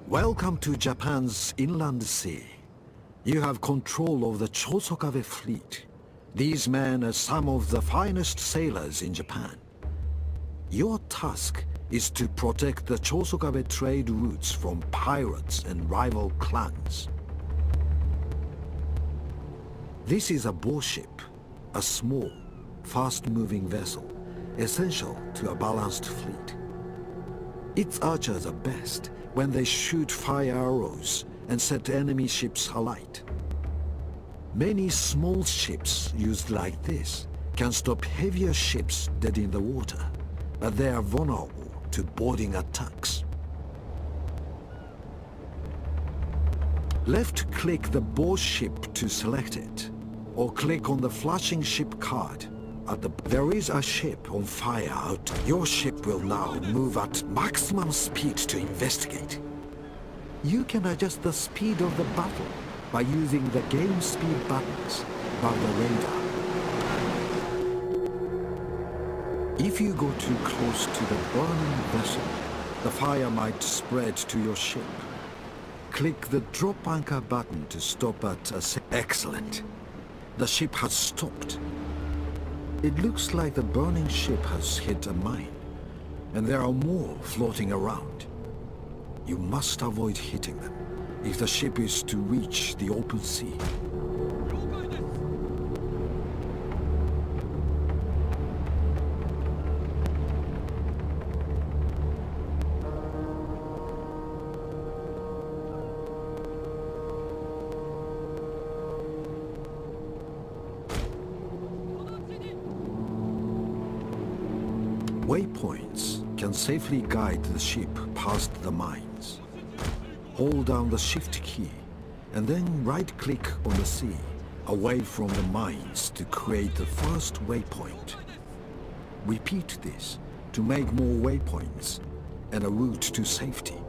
Welcome to Japan's inland sea. You have control of the Chosokabe fleet. These men are some of the finest sailors in Japan. Your task is to protect the Chosokabe trade routes from pirates and rival clans. This is a warship, a small, fast-moving vessel, essential to a balanced fleet. Its archers are best when they shoot fire arrows and set enemy ships alight. Many small ships used like this can stop heavier ships dead in the water, but they are vulnerable to boarding attacks. Left-click the warship to select it, or click on the flashing ship card. There is a ship on fire out. Your ship will now move at maximum speed to investigate. You can adjust the speed of the battle by using the game speed buttons above the radar. If you go too close to the burning vessel, the fire might spread to your ship. Click the drop anchor button to stop at Excellent. The ship has stopped. It looks like the burning ship has hit a mine, and there are more floating around. You must avoid hitting them if the ship is to reach the open sea. Waypoints can safely guide the ship past the mines. Hold down the shift key and then right-click on the sea away from the mines to create the first waypoint. Repeat this to make more waypoints and a route to safety.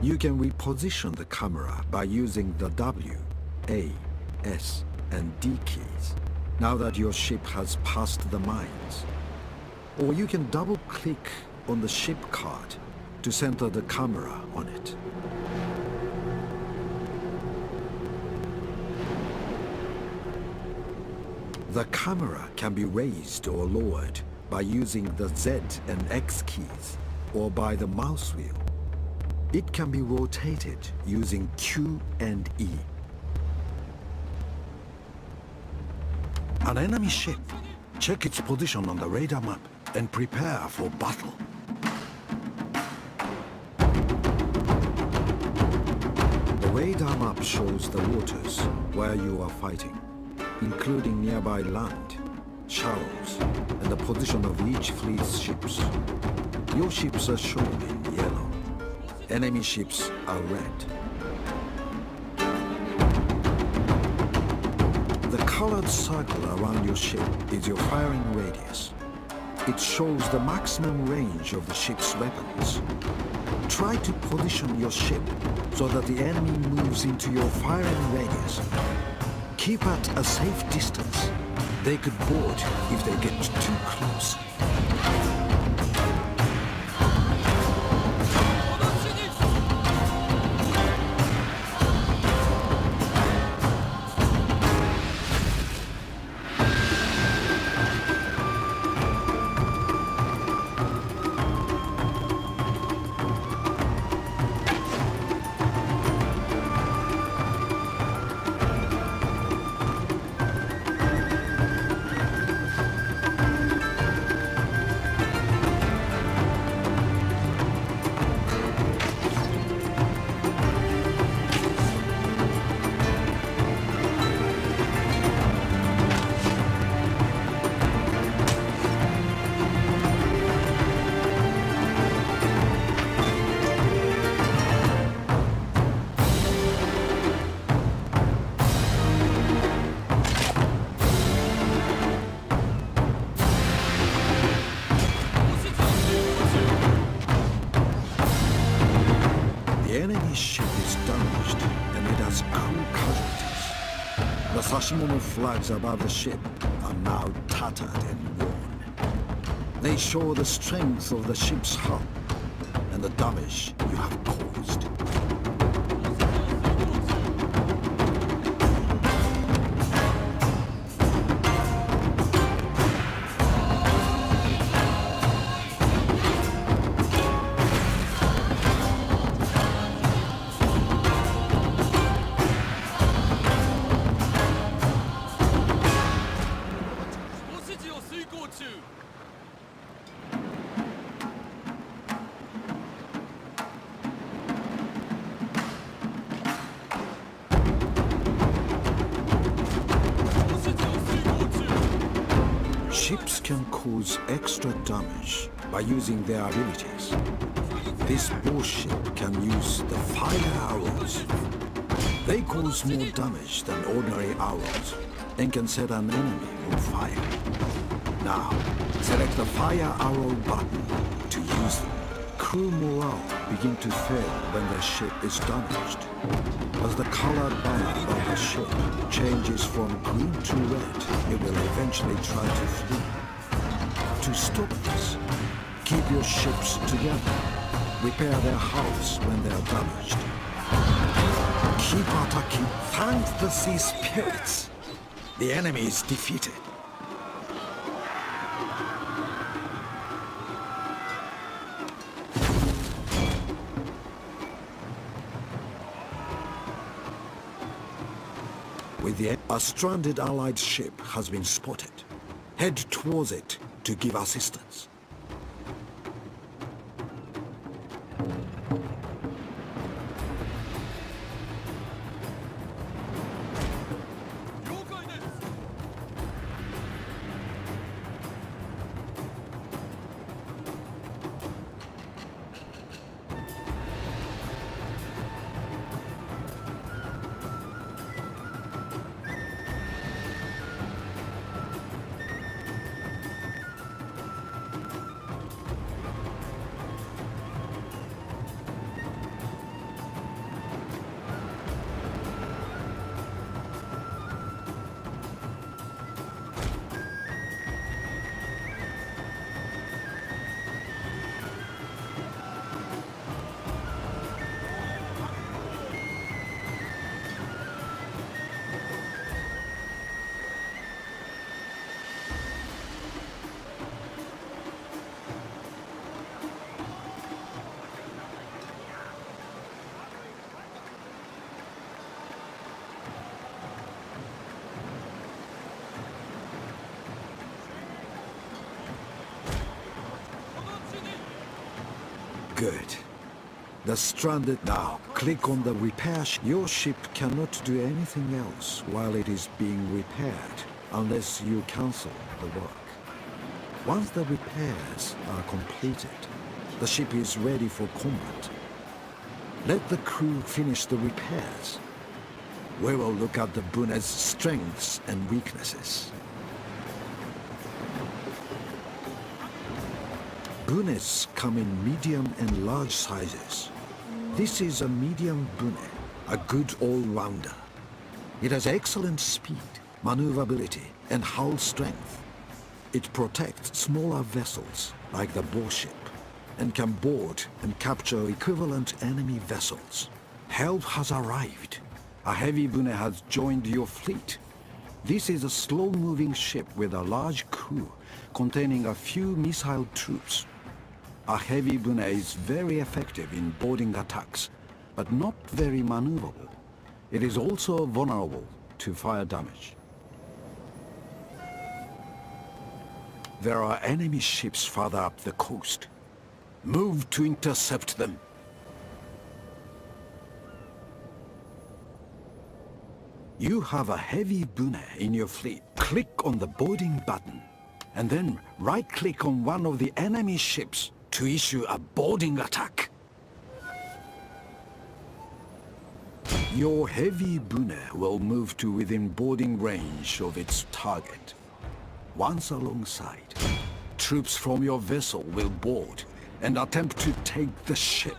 You can reposition the camera by using the W, A, S, and D keys, now that your ship has passed the mines. Or you can double-click on the ship card to center the camera on it. The camera can be raised or lowered by using the Z and X keys, or by the mouse wheel. It can be rotated using Q and E. An enemy ship. Check its position on the radar map and prepare for battle. The radar map shows the waters where you are fighting, including nearby land, shallows, and the position of each fleet's ships. Your ships are shown in yellow. Enemy ships are red. The colored circle around your ship is your firing radius. It shows the maximum range of the ship's weapons. Try to position your ship so that the enemy moves into your firing radius. Keep at a safe distance. They could board if they get too close. Sashimono flags above the ship are now tattered and worn. They show the strength of the ship's hull and the damage you have caused. Ships can cause extra damage by using their abilities. This warship can use the fire arrows. They cause more damage than ordinary arrows and can set an enemy on fire. Now, select the fire arrow button to use them. Crew morale begin to fail when the ship is damaged. As the colored banner of the ship changes from green to red, it will eventually try to flee. To stop this, keep your ships together. Repair their hulls when they are damaged. Keep attacking. Thank the sea spirits. The enemy is defeated. A stranded Allied ship has been spotted. Head towards it to give assistance. Good. The stranded now. Click on the repair. Your ship cannot do anything else while it is being repaired unless you cancel the work. Once the repairs are completed, the ship is ready for combat. Let the crew finish the repairs. We will look at the Bune's strengths and weaknesses. Bunes come in medium and large sizes. This is a medium Bune, a good all-rounder. It has excellent speed, maneuverability, and hull strength. It protects smaller vessels, like the warship, and can board and capture equivalent enemy vessels. Help has arrived. A heavy Bune has joined your fleet. This is a slow-moving ship with a large crew, containing a few missile troops. A heavy Bune is very effective in boarding attacks, but not very maneuverable. It is also vulnerable to fire damage. There are enemy ships farther up the coast. Move to intercept them. You have a heavy Bune in your fleet. Click on the boarding button, and then right-click on one of the enemy ships to issue a boarding attack. Your heavy Bune will move to within boarding range of its target. Once alongside, troops from your vessel will board and attempt to take the ship.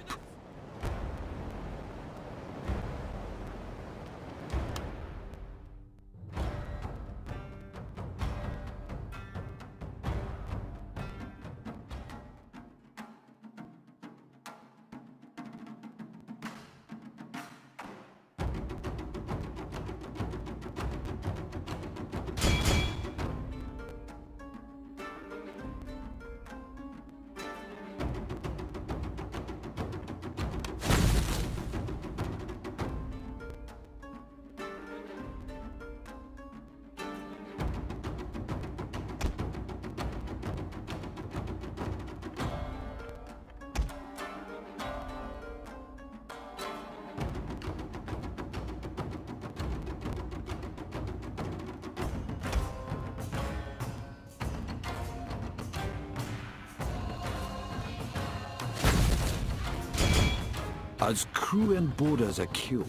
As crew and boarders are killed,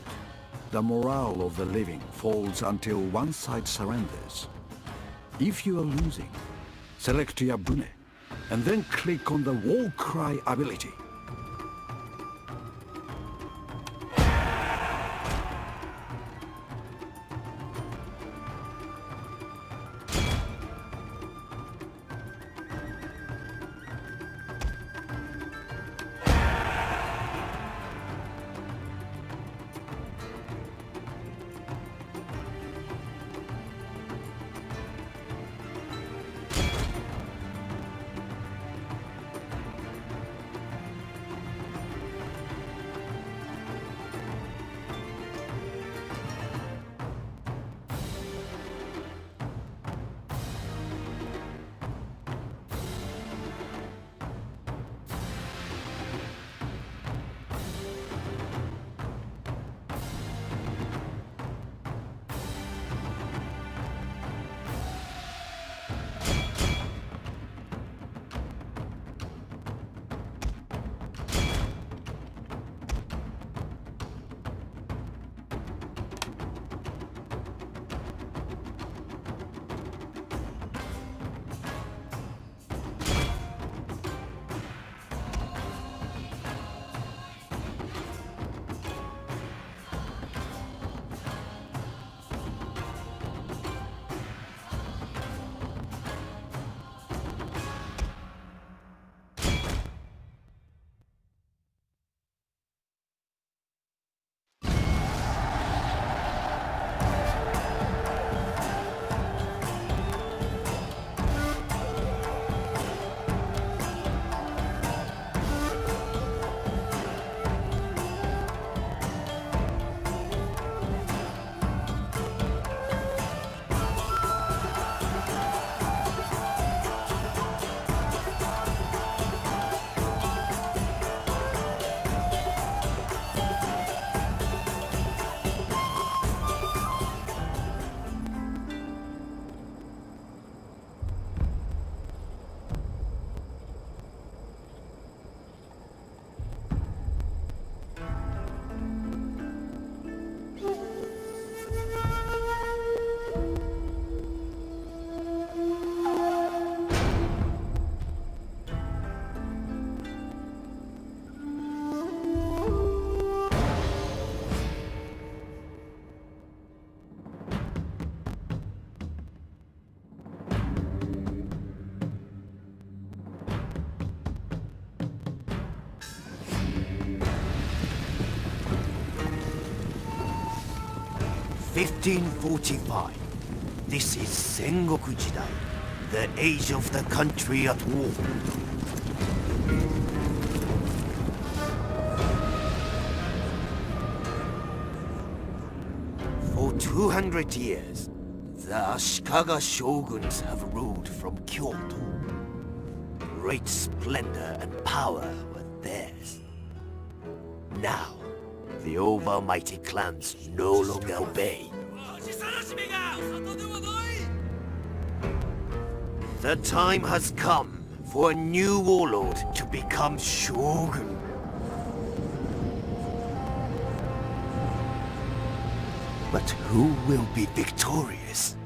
the morale of the living falls until one side surrenders. If you are losing, select your bune, and then click on the war cry ability. (1545). This is Sengoku Jidai, the age of the country at war. For 200 years, the Ashikaga shoguns have ruled from Kyoto. Great splendor and power were theirs. Now, the overmighty clans no longer obey. The time has come for a new warlord to become Shogun. But who will be victorious?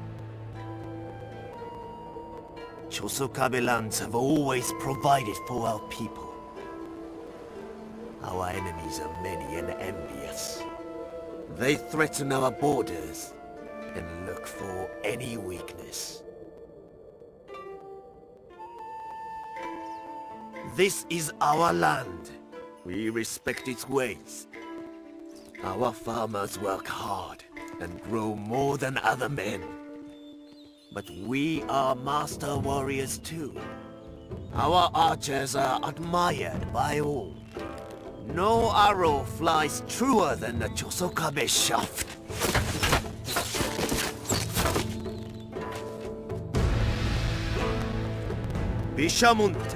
Chosokabe lands have always provided for our people. Our enemies are many and envious. They threaten our borders and look for any weakness. This is our land. We respect its ways. Our farmers work hard and grow more than other men. But we are master warriors too. Our archers are admired by all. No arrow flies truer than the Chosokabe shaft. Bishamont,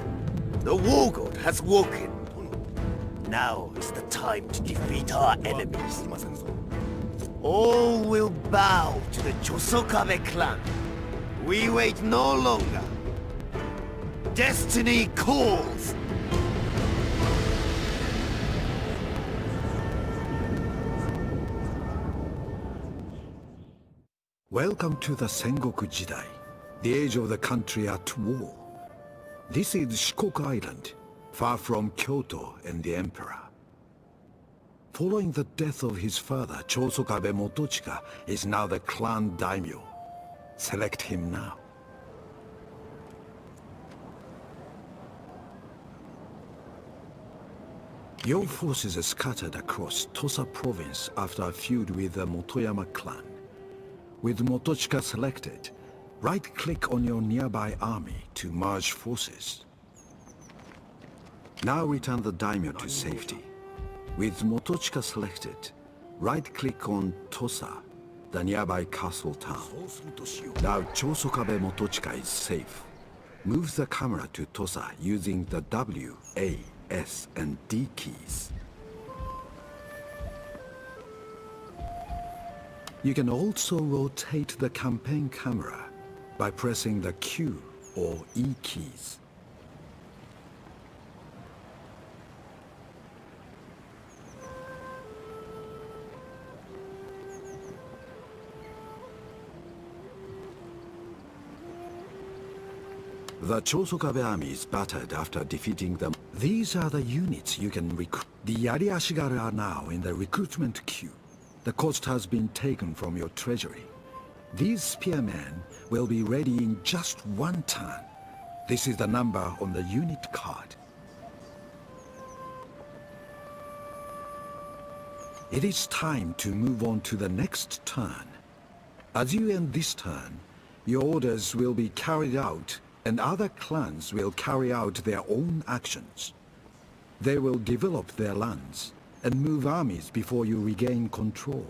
the war god has woken. Now is the time to defeat our enemies. All will bow to the Chosokabe clan. We wait no longer. Destiny calls! Welcome to the Sengoku Jidai, the age of the country at war. This is Shikoku Island, far from Kyoto and the Emperor. Following the death of his father, Chosokabe Motochika is now the clan daimyo. Select him now. Your forces are scattered across Tosa province after a feud with the Motoyama clan. With Motochika selected, right-click on your nearby army to merge forces. Now return the daimyo to safety. With Motochika selected, right-click on Tosa, the nearby castle town. Now Chosokabe Motochika is safe. Move the camera to Tosa using the W, A, S, and D keys. You can also rotate the campaign camera by pressing the Q or E keys. The Chosokabe army is battered after defeating them. These are the units you can recruit. The Yariashigaru are now in the recruitment queue. The cost has been taken from your treasury. These spearmen will be ready in just one turn. This is the number on the unit card. It is time to move on to the next turn. As you end this turn, your orders will be carried out and other clans will carry out their own actions. They will develop their lands and move armies before you regain control.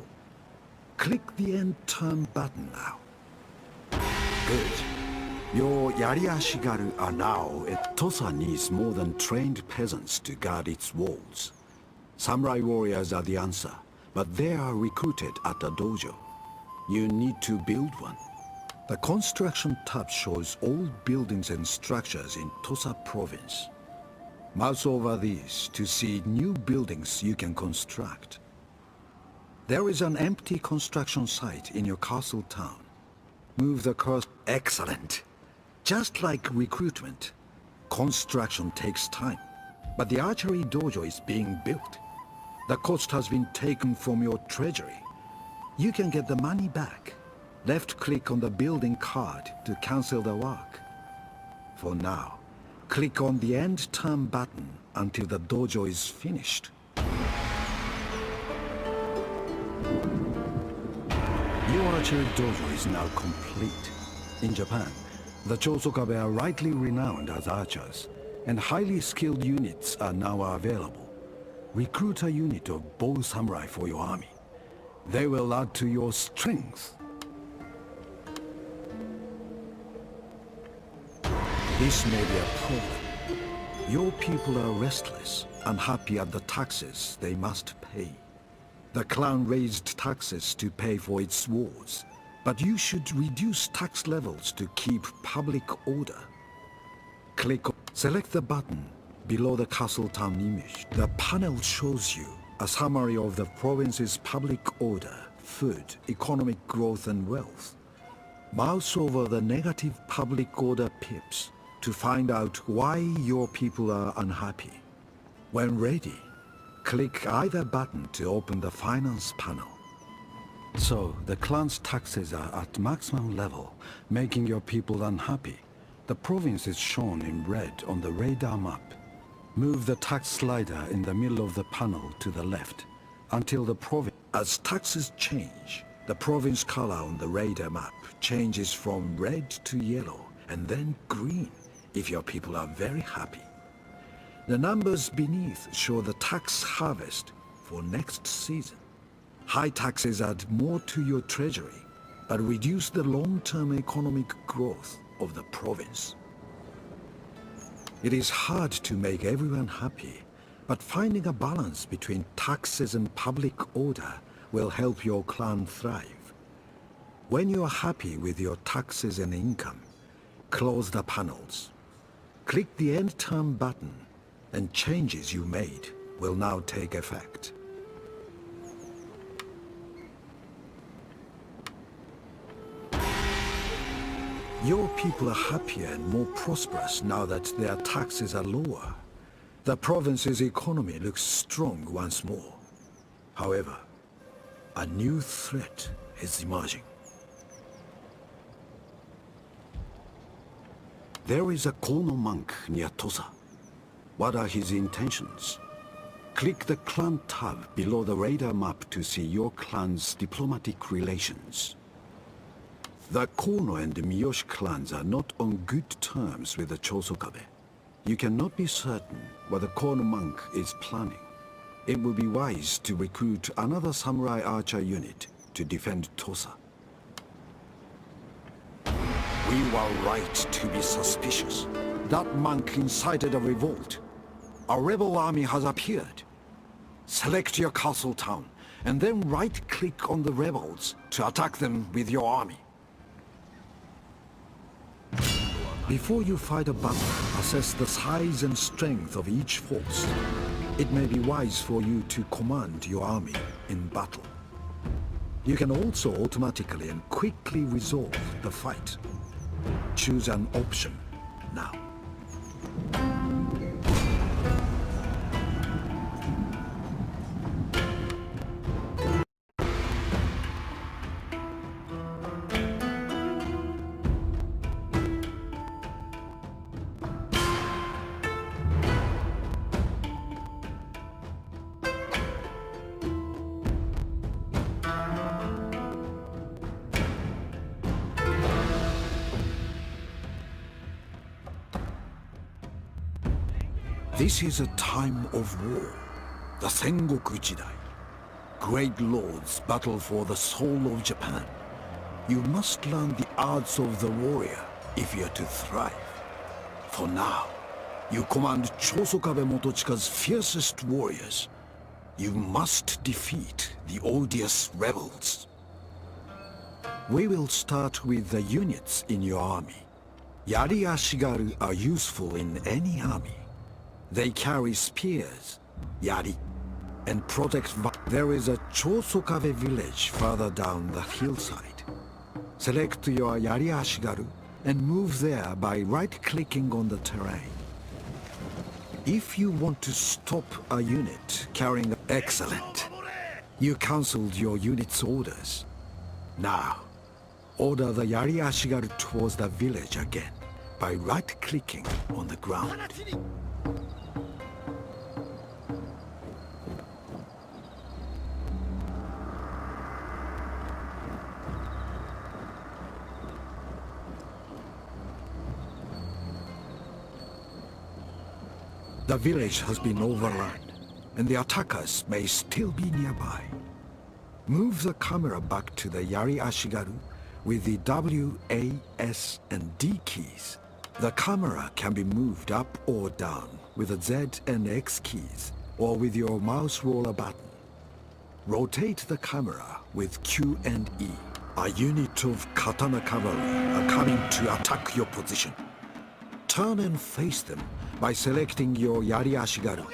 Click the End Turn button now. Good. Your Yariashigaru are now at Tosa needs more than trained peasants to guard its walls. Samurai warriors are the answer, but they are recruited at the dojo. You need to build one. The construction tab shows all buildings and structures in Tosa province. Mouse over these to see new buildings you can construct. There is an empty construction site in your castle town. Move the cursor. Excellent. Just like recruitment, construction takes time, but the archery dojo is being built. The cost has been taken from your treasury. You can get the money back. Left-click on the building card to cancel the work. For now, click on the End Turn button until the dojo is finished. Your archery dojo is now complete. In Japan, the Chosokabe are rightly renowned as archers, and highly skilled units are now available. Recruit a unit of bow samurai for your army. They will add to your strength. This may be a problem. Your people are restless, unhappy at the taxes they must pay. The clan raised taxes to pay for its wars, but you should reduce tax levels to keep public order. Select the button below the castle town image. The panel shows you a summary of the province's public order, food, economic growth and wealth. Mouse over the negative public order pips to find out why your people are unhappy. When ready, click either button to open the finance panel. So, the clan's taxes are at maximum level, making your people unhappy. The province is shown in red on the radar map. Move the tax slider in the middle of the panel to the left until the province... As taxes change, the province color on the radar map changes from red to yellow and then green if your people are very happy. The numbers beneath show the tax harvest for next season. High taxes add more to your treasury, but reduce the long-term economic growth of the province. It is hard to make everyone happy, but finding a balance between taxes and public order will help your clan thrive. When you are happy with your taxes and income, close the panels. Click the End Turn button, and changes you made will now take effect. Your people are happier and more prosperous now that their taxes are lower. The province's economy looks strong once more. However, a new threat is emerging. There is a Kono monk near Tosa. What are his intentions? Click the clan tab below the radar map to see your clan's diplomatic relations. The Kono and the Miyoshi clans are not on good terms with the Chosokabe. You cannot be certain what the Kono monk is planning. It would be wise to recruit another samurai archer unit to defend Tosa. We were right to be suspicious. That monk incited a revolt. A rebel army has appeared. Select your castle town, and then right-click on the rebels to attack them with your army. Before you fight a battle, assess the size and strength of each force. It may be wise for you to command your army in battle. You can also automatically and quickly resolve the fight. Choose an option now. This is a time of war, the Sengoku Jidai. Great lords battle for the soul of Japan. You must learn the arts of the warrior if you are to thrive. For now, you command Chosokabe Motochika's fiercest warriors. You must defeat the odious rebels. We will start with the units in your army. Yari Ashigaru are useful in any army. They carry spears, yari, and protect. There is a Chosokabe village further down the hillside. Select your Yari Ashigaru and move there by right-clicking on the terrain. If you want to stop a unit carrying... Excellent. You cancelled your unit's orders. Now, order the Yari Ashigaru towards the village again by right-clicking on the ground. The village has been overrun, and the attackers may still be nearby. Move the camera back to the Yari Ashigaru with the W, A, S, and D keys. The camera can be moved up or down with the Z and X keys, or with your mouse roller button. Rotate the camera with Q and E. A unit of katana cavalry are coming to attack your position. Turn and face them by selecting your Yari Ashigaru,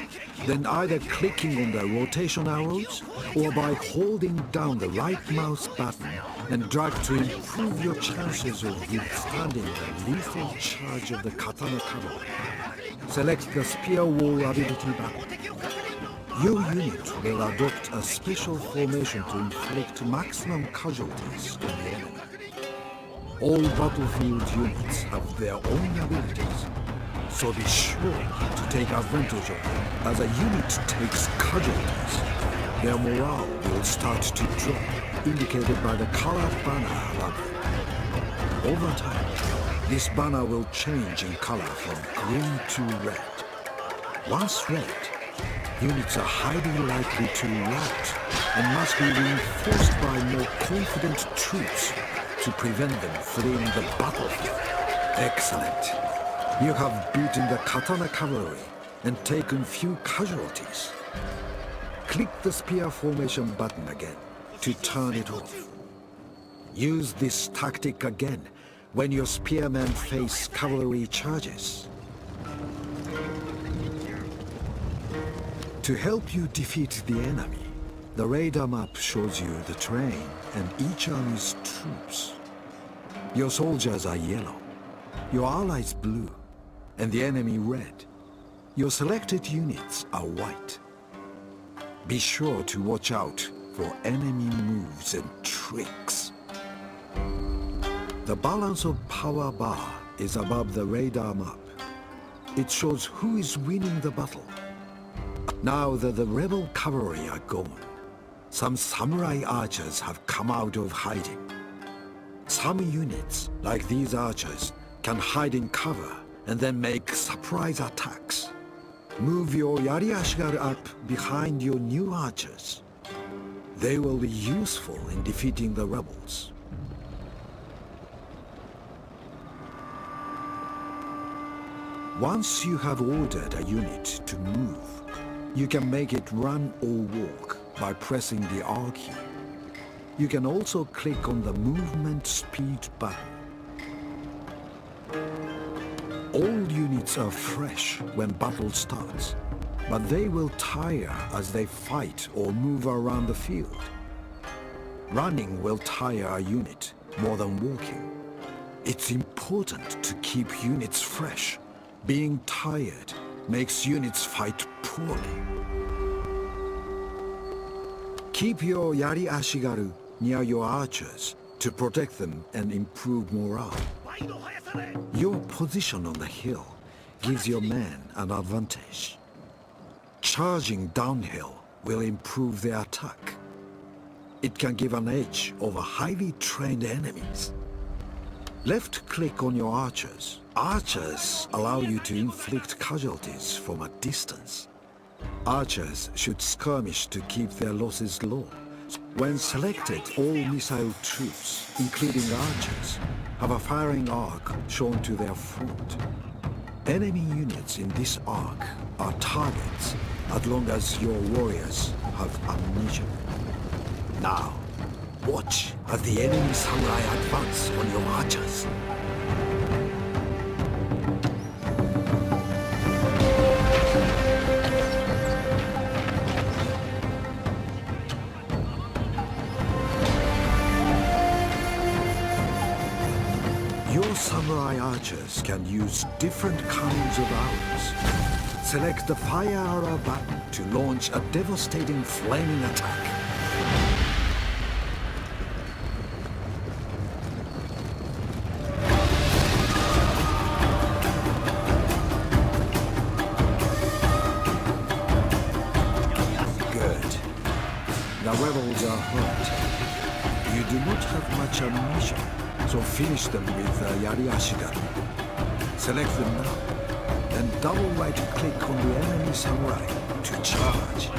then either clicking on the rotation arrows or by holding down the right mouse button and drag to improve your chances of withstanding the lethal charge of the katana cavalry. Select the spear wall ability button. Your unit will adopt a special formation to inflict maximum casualties on the enemy. All battlefield units have their own abilities, so be sure to take advantage of them. As a unit takes casualties, their morale will start to drop, indicated by the color banner above. Over time, this banner will change in color from green to red. Once red, units are highly likely to rout and must be reinforced by more confident troops to prevent them fleeing the battlefield. Excellent. You have beaten the katana cavalry and taken few casualties. Click the spear formation button again to turn it off. Use this tactic again when your spearmen face cavalry charges. To help you defeat the enemy, the radar map shows you the terrain and each army's troops. Your soldiers are yellow, your allies blue, and the enemy red. Your selected units are white. Be sure to watch out for enemy moves and tricks. The balance of power bar is above the radar map. It shows who is winning the battle. Now that the rebel cavalry are gone, some samurai archers have come out of hiding. Some units, like these archers, can hide in cover and then make surprise attacks. Move your Yari Ashigaru up behind your new archers. They will be useful in defeating the rebels. Once you have ordered a unit to move, you can make it run or walk by pressing the R key. You can also click on the movement speed button. All units are fresh when battle starts, but they will tire as they fight or move around the field. Running will tire a unit more than walking. It's important to keep units fresh. Being tired makes units fight poorly. Keep your Yari Ashigaru near your archers to protect them and improve morale. Your position on the hill gives your men an advantage. Charging downhill will improve their attack. It can give an edge over highly trained enemies. Left-click on your archers. Archers allow you to inflict casualties from a distance. Archers should skirmish to keep their losses low. When selected, all missile troops, including archers, have a firing arc shown to their front. Enemy units in this arc are targets as long as your warriors have ammunition. Now, watch as the enemy samurai advance on your archers. Your samurai archers can use different kinds of arrows. Select the fire arrow button to launch a devastating flaming attack. Good. The rebels are hurt. You do not have much ammunition. So finish them with Yari Ashigaru. Select them now, then double right-click on the enemy samurai to charge.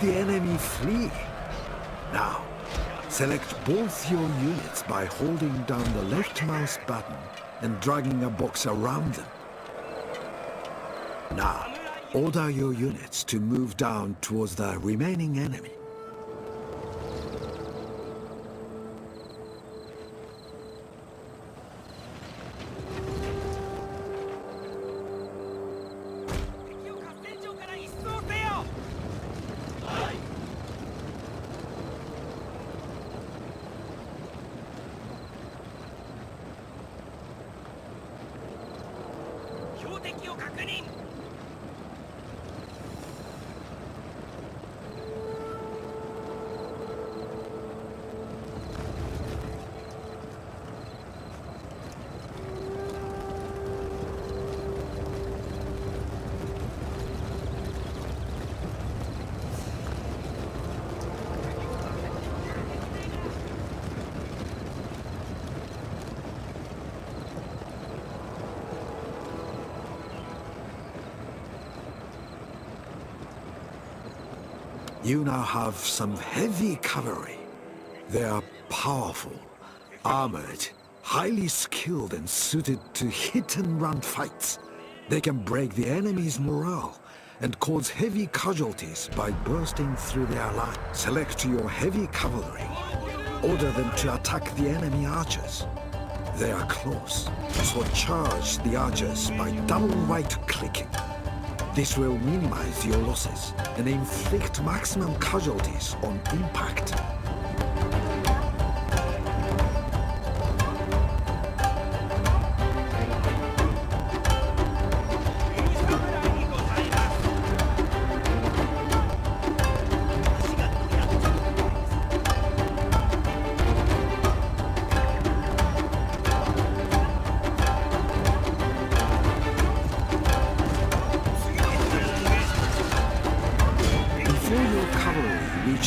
The enemy flee. Now, select both your units by holding down the left mouse button and dragging a box around them. Now, order your units to move down towards the remaining enemy. You now have some heavy cavalry. They are powerful, armored, highly skilled and suited to hit-and-run fights. They can break the enemy's morale and cause heavy casualties by bursting through their line. Select your heavy cavalry. Order them to attack the enemy archers. They are close, so charge the archers by double right-clicking. This will minimize your losses and inflict maximum casualties on impact.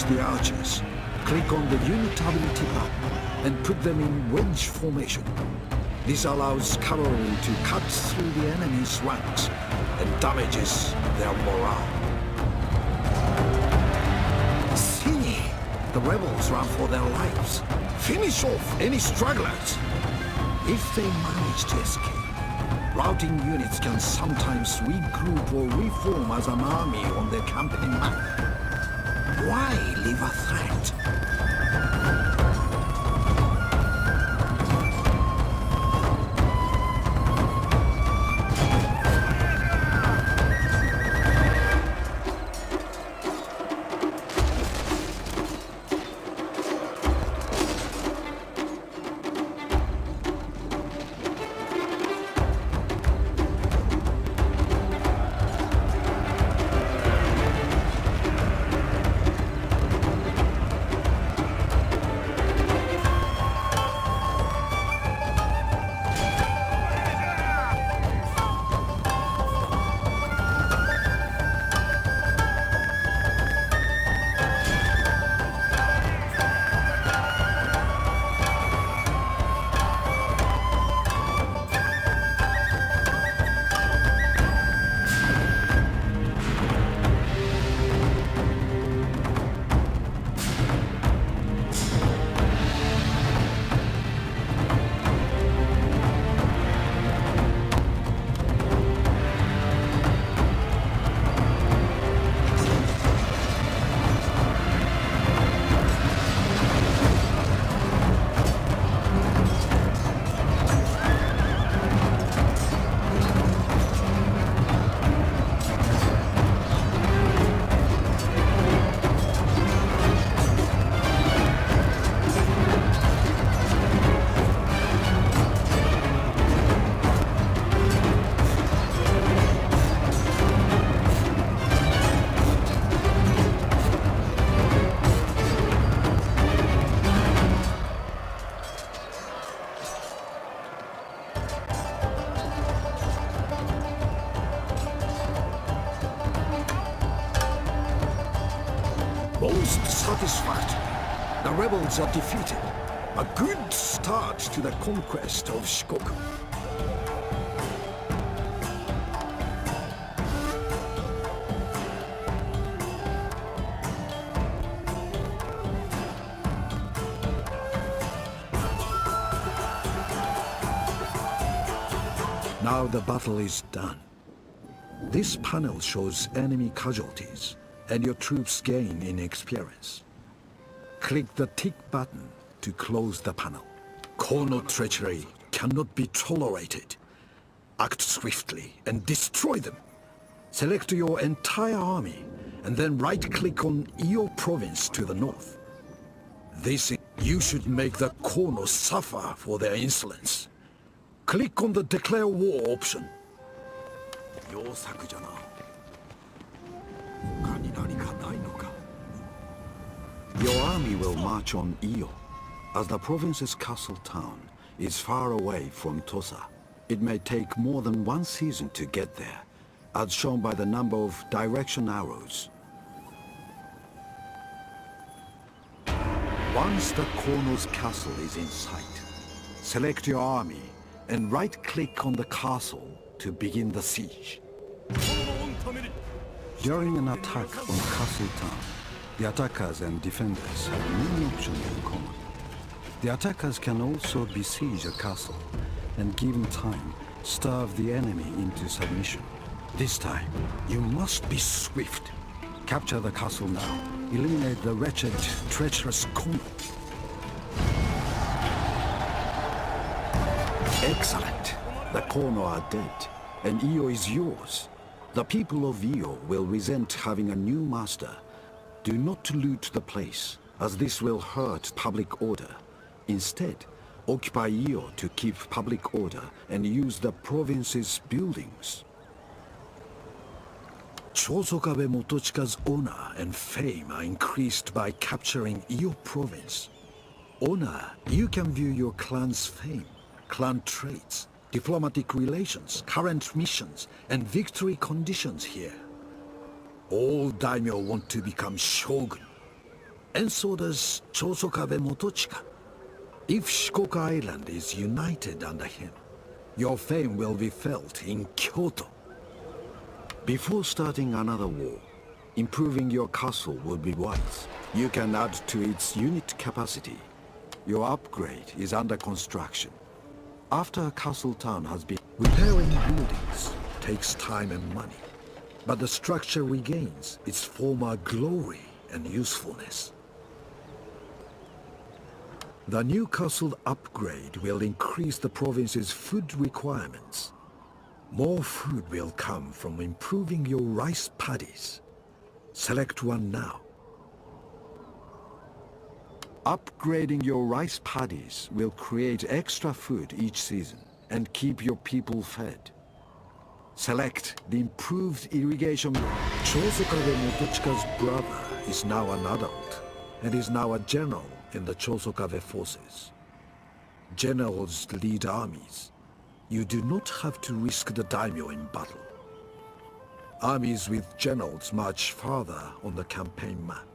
The archers, click on the unit ability button and put them in wedge formation. This allows cavalry to cut through the enemy's ranks and damages their morale. See, the rebels run for their lives. Finish off any stragglers. If they manage to escape, routing units can sometimes regroup or reform as an army on their campaign map. Why leave a threat? Most satisfactory. The rebels are defeated. A good start to the conquest of Shogun. Now the battle is done. This panel shows enemy casualties and your troops gain in experience. Click the tick button to close the panel. Kono treachery cannot be tolerated. Act swiftly and destroy them. Select your entire army and then right-click on Iyo province to the north. You should make the Kono suffer for their insolence. Click on the Declare War option. Your army will march on Iyo, as the province's castle town is far away from Tosa. It may take more than one season to get there, as shown by the number of direction arrows. Once the Kono's castle is in sight, select your army and right-click on the castle to begin the siege. During an attack on Castle Town, The attackers and defenders have many options in common. The attackers can also besiege a castle and, given time, starve the enemy into submission. This time, you must be swift. Capture the castle now. Eliminate the wretched, treacherous Kono. Excellent. The Kono are dead, and Io is yours. The people of Io will resent having a new master. Do not loot the place, as this will hurt public order. Instead, occupy Io to keep public order and use the province's buildings. Chosokabe Motochika's honor and fame are increased by capturing Io province. Honor, you can view your clan's fame, clan traits, diplomatic relations, current missions, and victory conditions here. All daimyo want to become shogun, and so does Chosokabe Motochika. If Shikoku Island is united under him, your fame will be felt in Kyoto. Before starting another war, improving your castle would be wise. You can add to its unit capacity. Your upgrade is under construction. After a castle town has been... Repairing buildings takes time and money, but the structure regains its former glory and usefulness. The new castle upgrade will increase the province's food requirements. More food will come from improving your rice paddies. Select one now. Upgrading your rice paddies will create extra food each season and keep your people fed. Select the improved irrigation. Chosokabe Motochika's brother is now an adult and is now a general in the Chosokabe forces. Generals lead armies. You do not have to risk the daimyo in battle. Armies with generals march farther on the campaign map.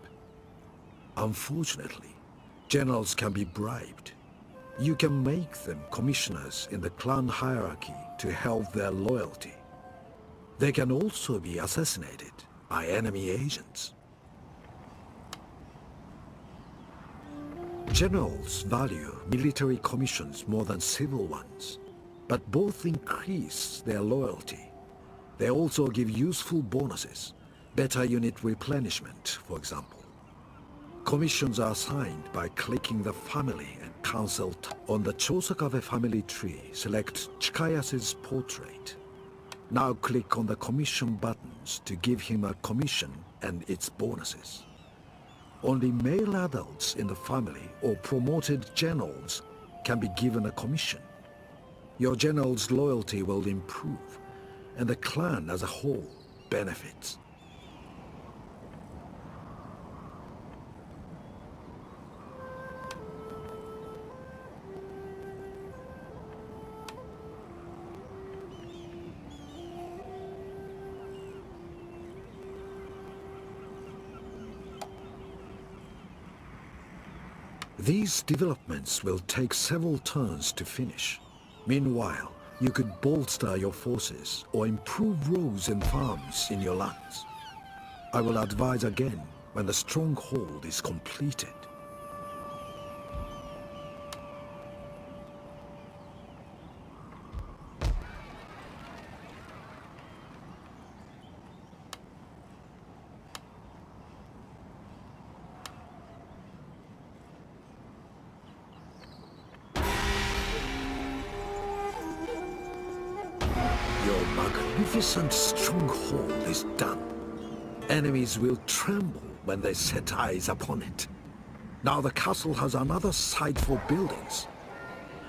Unfortunately, generals can be bribed. You can make them commissioners in the clan hierarchy to help their loyalty. They can also be assassinated by enemy agents. Generals value military commissions more than civil ones, but both increase their loyalty. They also give useful bonuses, better unit replenishment, for example. Commissions are assigned by clicking the family and council on the Chosokabe family tree. Select Chikayasu's portrait. Now click on the commission buttons to give him a commission and its bonuses. Only male adults in the family or promoted generals can be given a commission. Your general's loyalty will improve, and the clan as a whole benefits. These developments will take several turns to finish. Meanwhile, you could bolster your forces or improve roads and farms in your lands. I will advise again when the stronghold is completed. Your magnificent stronghold is done. Enemies will tremble when they set eyes upon it. Now the castle has another site for buildings.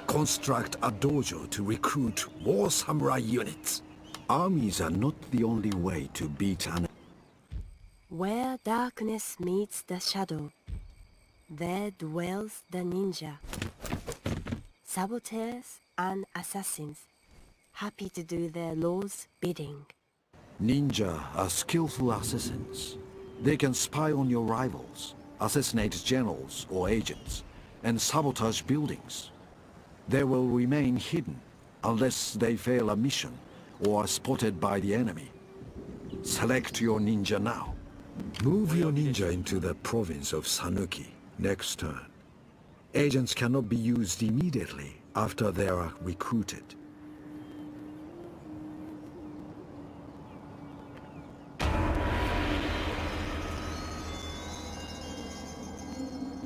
Construct a dojo to recruit more samurai units. Armies are not the only way to beat an... Where darkness meets the shadow, there dwells the ninja. Saboteurs and assassins, happy to do their lord's bidding. Ninja are skillful assassins. They can spy on your rivals, assassinate generals or agents, and sabotage buildings. They will remain hidden unless they fail a mission or are spotted by the enemy. Select your ninja now. Move your ninja into the province of Sanuki next turn. Agents cannot be used immediately after they are recruited.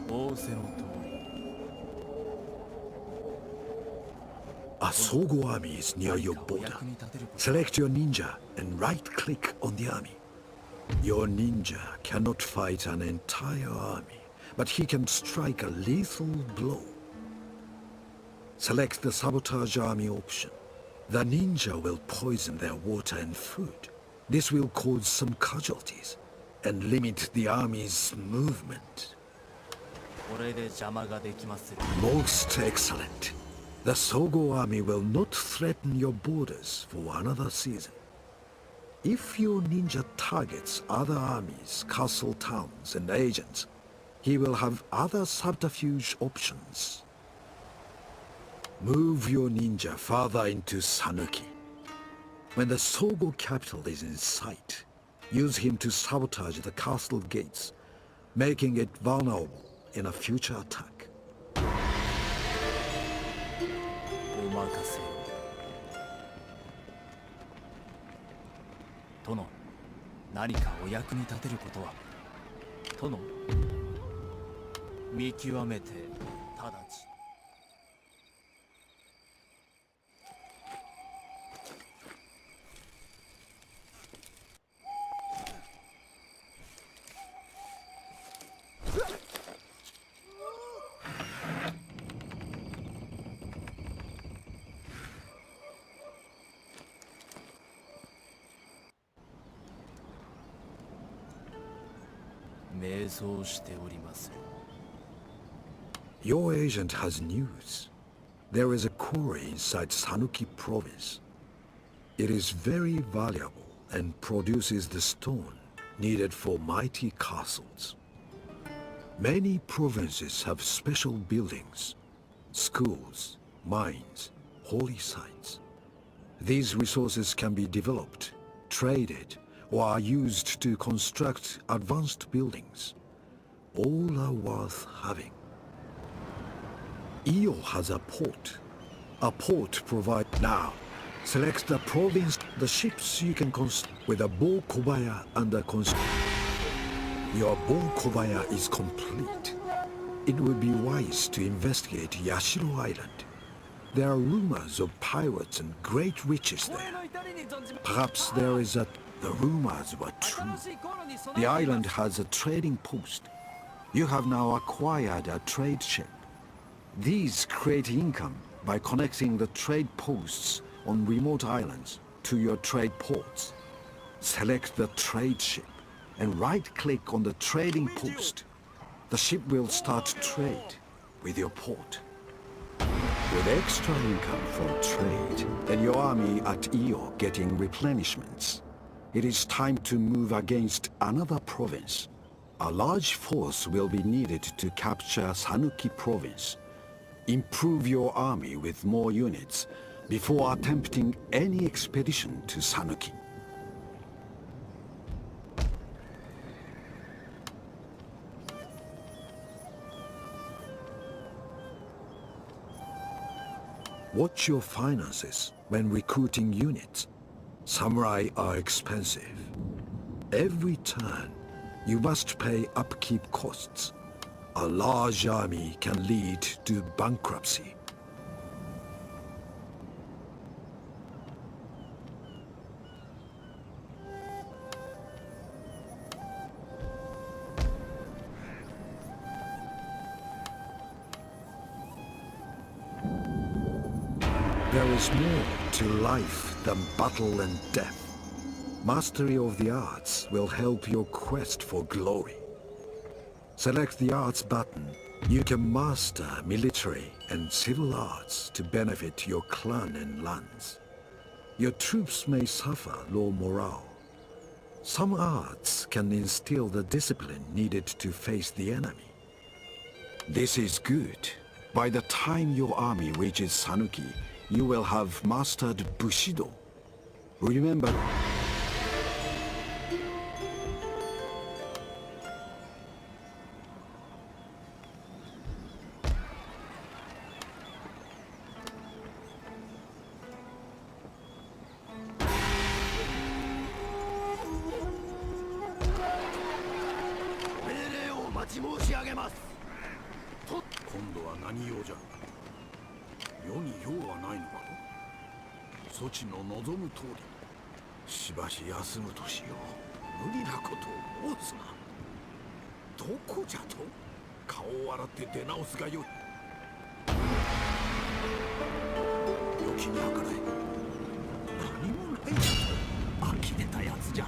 仰せの通り。 A Sogo army is near your border. Select your ninja and right-click on the army. Your ninja cannot fight an entire army, but he can strike a lethal blow. Select the sabotage army option. The ninja will poison their water and food. This will cause some casualties and limit the army's movement. これで邪魔ができまする。 Most excellent. The Sogo army will not threaten your borders for another season. If your ninja targets other armies, castle towns, and agents, he will have other subterfuge options. Move your ninja farther into Sanuki. When the Sogo capital is in sight, use him to sabotage the castle gates, making it vulnerable in a future attack. お任せを。殿、何かお役に立てることは。殿、見極めて直ち。 迷走しております。 Your agent has news. There is a quarry inside Sanuki province. It is very valuable and produces the stone needed for mighty castles. Many provinces have special buildings, schools, mines, holy sites. These resources can be developed, traded, or are used to construct advanced buildings. All are worth having. Iyo has a port. A port provides... Now, select the province, the ships you can construct with a bow kobaya under construction. Your bow kobaya is complete. It would be wise to investigate Yashiro Island. There are rumors of pirates and great riches there. Perhaps there is a... The rumors were true. The island has a trading post. You have now acquired a trade ship. These create income by connecting the trade posts on remote islands to your trade ports. Select the trade ship and right-click on the trading post. The ship will start trade with your port. With extra income from trade and your army at Iyo getting replenishments, it is time to move against another province. A large force will be needed to capture Sanuki province. Improve your army with more units before attempting any expedition to Sanuki. Watch your finances when recruiting units. Samurai are expensive. Every turn, you must pay upkeep costs. A large army can lead to bankruptcy. There is more to life than battle and death. Mastery of the arts will help your quest for glory. Select the arts button. You can master military and civil arts to benefit your clan and lands. Your troops may suffer low morale. Some arts can instill the discipline needed to face the enemy. This is good. By the time your army reaches Sanuki, you will have mastered Bushido. ち申し上げます。今度は何用じゃ。世に用はないのか。そちの望む通り、しばし休むとしよう。無理なことを申すな。どこじゃと。顔を洗って出直すがよい。良きに計らえ。何もないんだと。呆れたやつじゃ。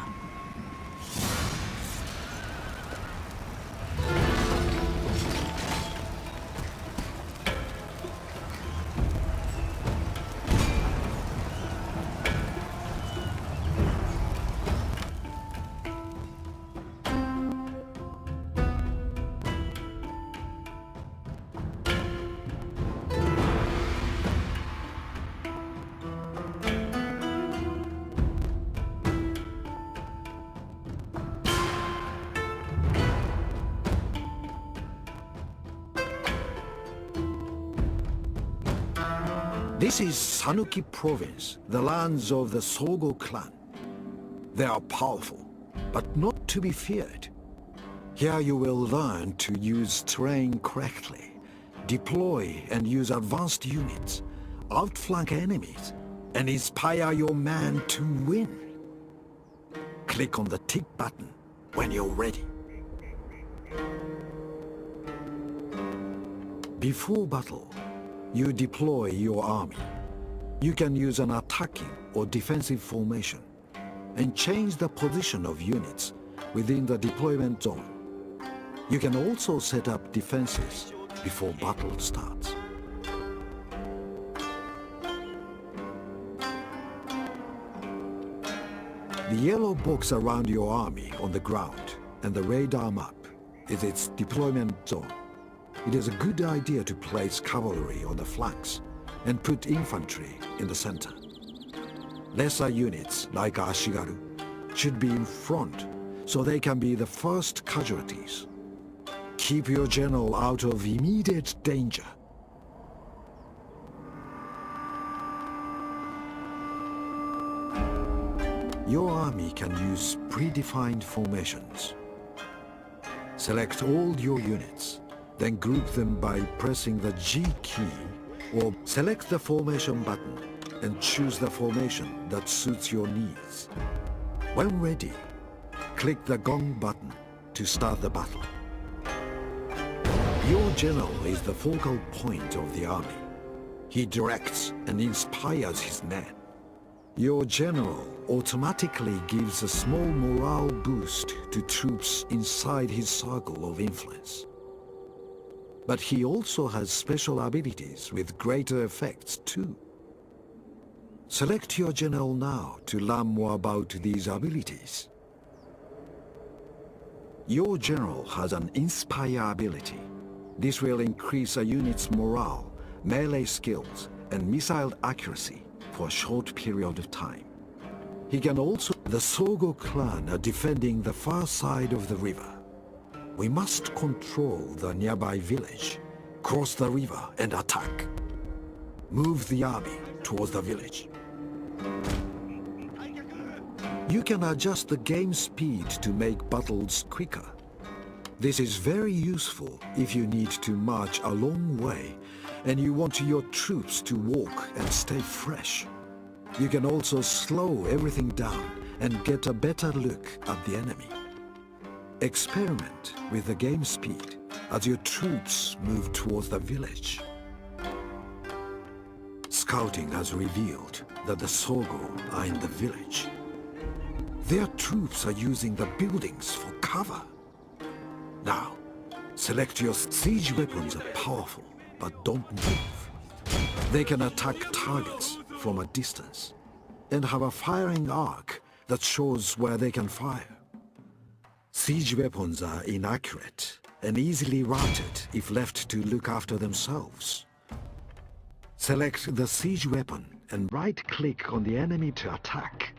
This is Sanuki Province, the lands of the Sogo clan. They are powerful, but not to be feared. Here you will learn to use terrain correctly, deploy and use advanced units, outflank enemies, and inspire your man to win. Click on the tick button when you're ready. Before battle, you deploy your army. You can use an attacking or defensive formation and change the position of units within the deployment zone. You can also set up defenses before battle starts. The yellow box around your army on the ground and the radar map is its deployment zone. It is a good idea to place cavalry on the flanks and put infantry in the center. Lesser units, like Ashigaru, should be in front so they can be the first casualties. Keep your general out of immediate danger. Your army can use predefined formations. Select all your units, then group them by pressing the G key, or select the formation button and choose the formation that suits your needs. When ready, click the gong button to start the battle. Your general is the focal point of the army. He directs and inspires his men. Your general automatically gives a small morale boost to troops inside his circle of influence. But he also has special abilities with greater effects too. Select your general now to learn more about these abilities. Your general has an Inspire ability. This will increase a unit's morale, melee skills, and missile accuracy for a short period of time. He can also... The Sogo clan are defending the far side of the river. We must control the nearby village, cross the river and attack. Move the army towards the village. You can adjust the game speed to make battles quicker. This is very useful if you need to march a long way and you want your troops to walk and stay fresh. You can also slow everything down and get a better look at the enemy. Experiment with the game speed as your troops move towards the village. Scouting has revealed that the Sogo are in the village. Their troops are using the buildings for cover. Now, select your siege weapons are powerful, but don't move. They can attack targets from a distance and have a firing arc that shows where they can fire. Siege weapons are inaccurate and easily routed if left to look after themselves. Select the siege weapon and right-click on the enemy to attack.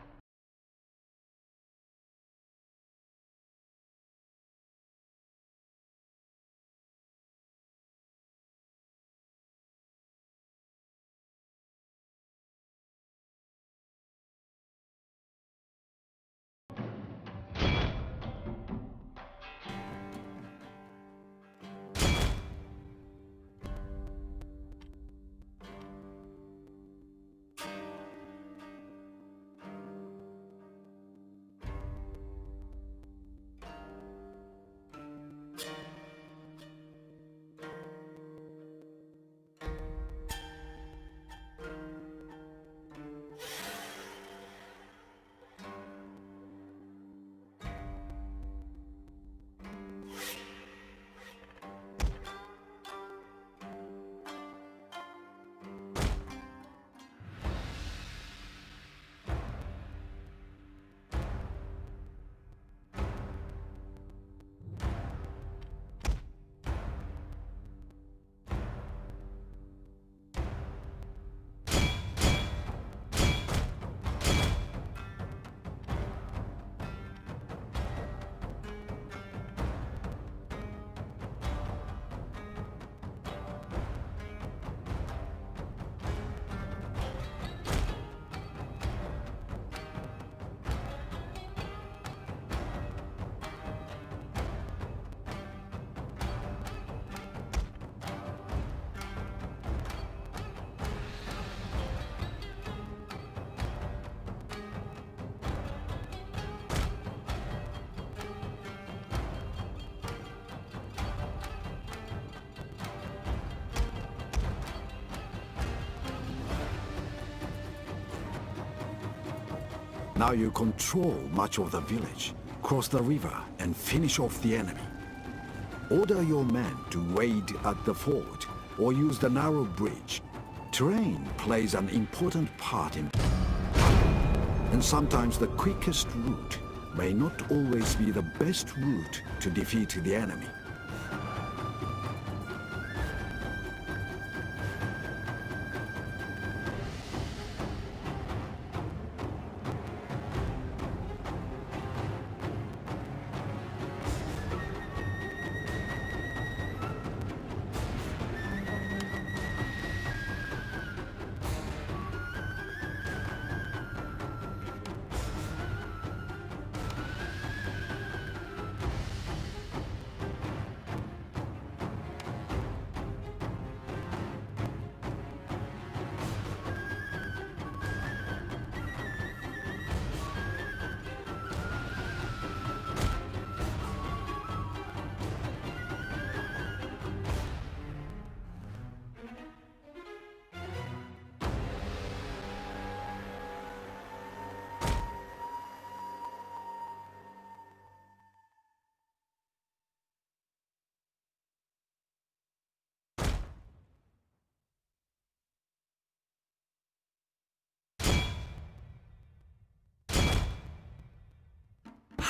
Now you control much of the village, cross the river, and finish off the enemy. Order your men to wade at the ford or use the narrow bridge. Terrain plays an important part in... And sometimes the quickest route may not always be the best route to defeat the enemy.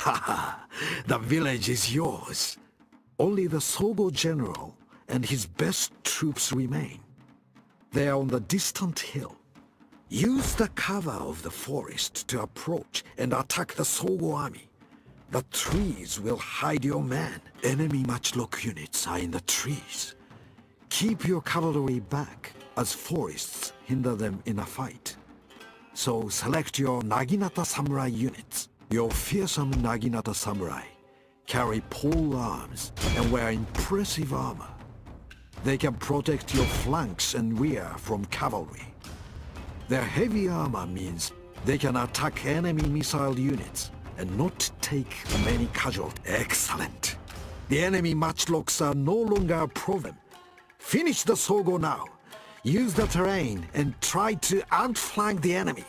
Haha, the village is yours. Only the Sogo general and his best troops remain. They are on the distant hill. Use the cover of the forest to approach and attack the Sogo army. The trees will hide your men. Enemy matchlock units are in the trees. Keep your cavalry back, as forests hinder them in a fight. So select your Naginata samurai units. Your fearsome Naginata samurai carry pole arms and wear impressive armor. They can protect your flanks and rear from cavalry. Their heavy armor means they can attack enemy missile units and not take many casualties. Excellent. The enemy matchlocks are no longer a problem. Finish the Sogo now. Use the terrain and try to outflank the enemy.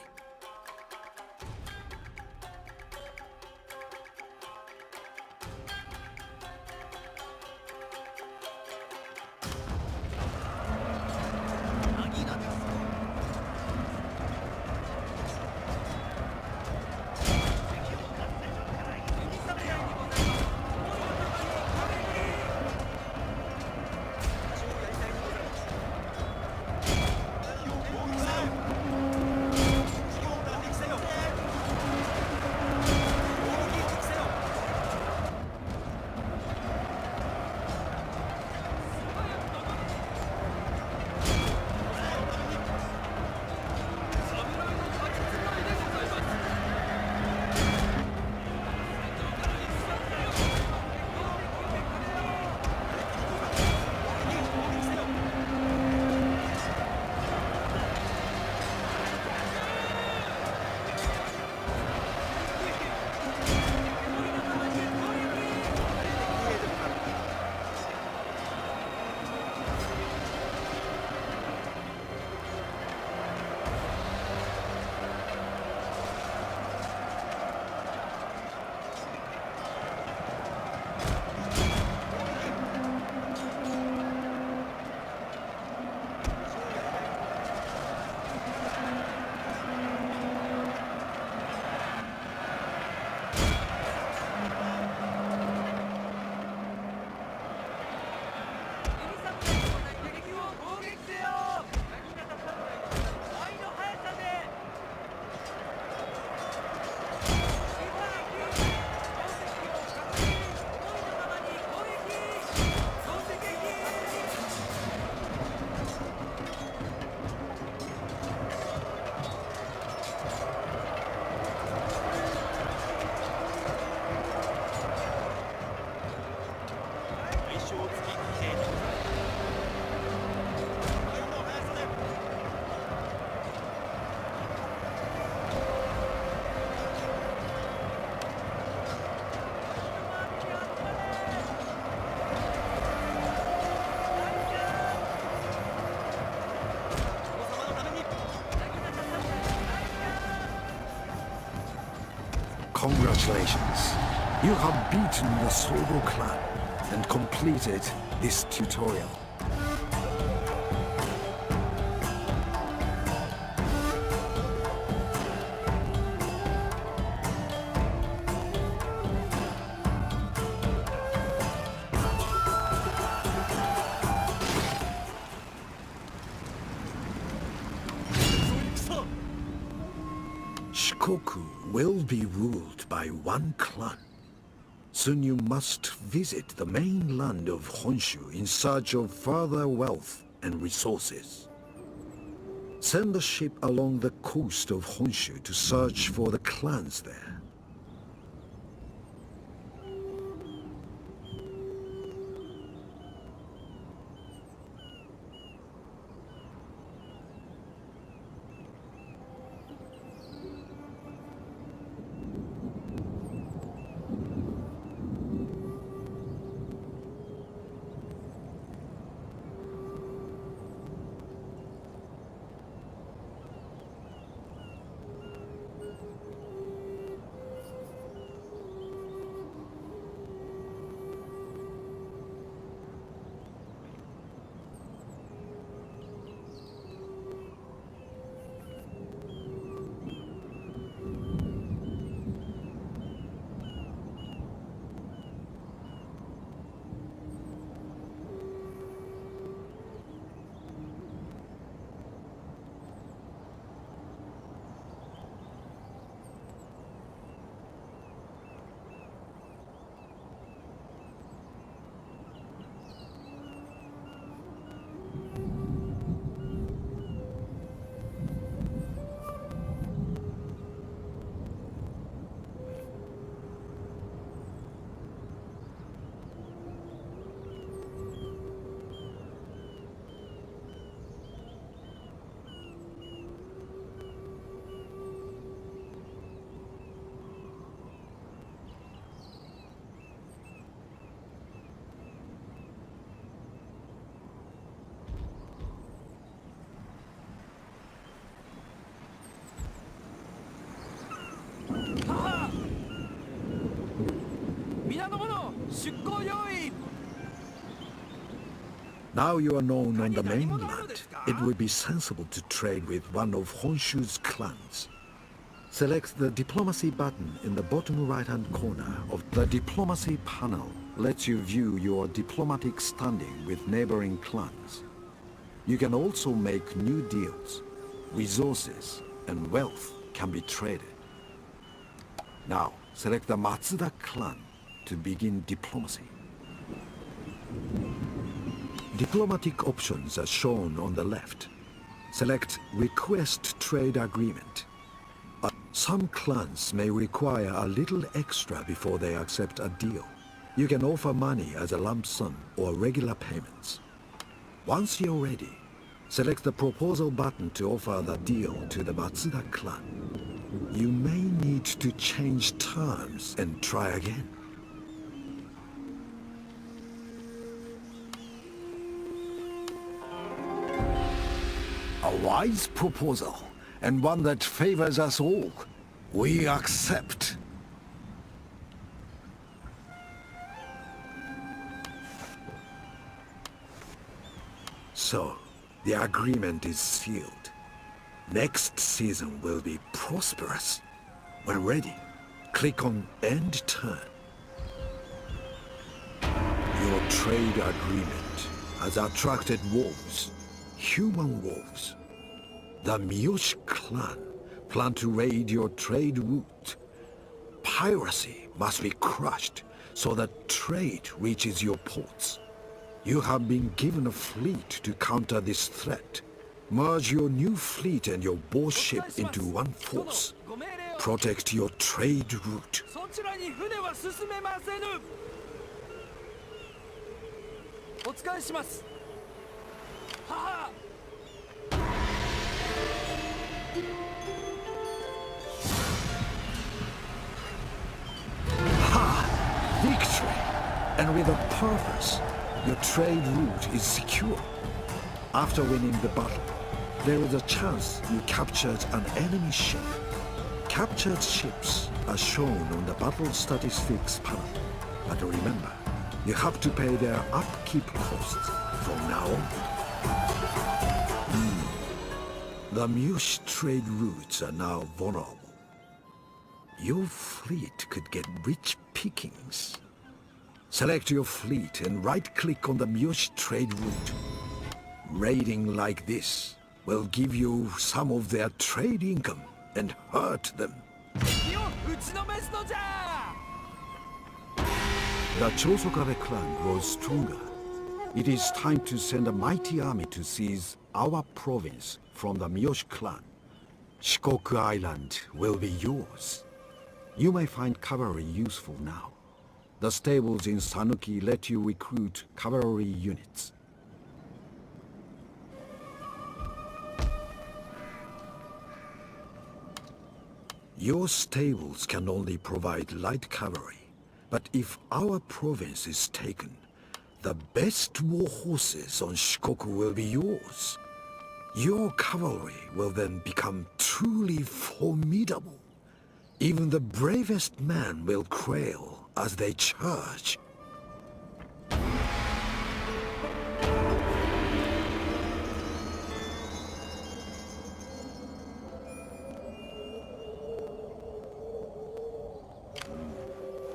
Congratulations. You have beaten the Sogo clan and completed this tutorial. Shikoku will be ruled by one clan. Soon you must visit the mainland of Honshu in search of further wealth and resources. Send a ship along the coast of Honshu to search for the clans there. Now you are known on the mainland, it would be sensible to trade with one of Honshu's clans. Select the diplomacy button in the bottom right-hand corner of the diplomacy panel. Lets you view your diplomatic standing with neighboring clans. You can also make new deals. Resources and wealth can be traded. Now, select the Matsuda clan to begin diplomacy. Diplomatic options are shown on the left. Select Request Trade Agreement. Some clans may require a little extra before they accept a deal. You can offer money as a lump sum or regular payments. Once you're ready, select the Proposal button to offer the deal to the Matsuda clan. You may need to change terms and try again. A wise proposal, and one that favors us all. We accept. So, the agreement is sealed. Next season will be prosperous. When ready, click on End Turn. Your trade agreement has attracted wolves, human wolves. The Miyoshi clan plan to raid your trade route. Piracy must be crushed so that trade reaches your ports. You have been given a fleet to counter this threat. Merge your new fleet and your boar ship into one force. Protect your trade route. Victory! And with a purpose, your trade route is secure. After winning the battle, there is a chance you captured an enemy ship. Captured ships are shown on the battle statistics panel. But remember, you have to pay their upkeep costs from now on. The Mush trade routes are now vulnerable. Your fleet could get rich pickings. Select your fleet and right-click on the Mush trade route. Raiding like this will give you some of their trade income and hurt them. The Chosokabe clan grows stronger. It is time to send a mighty army to seize our province from the Miyoshi clan. Shikoku Island will be yours. You may find cavalry useful now. The stables in Sanuki let you recruit cavalry units. Your stables can only provide light cavalry. But if our province is taken, the best war horses on Shikoku will be yours. Your cavalry will then become truly formidable. Even the bravest man will quail as they charge.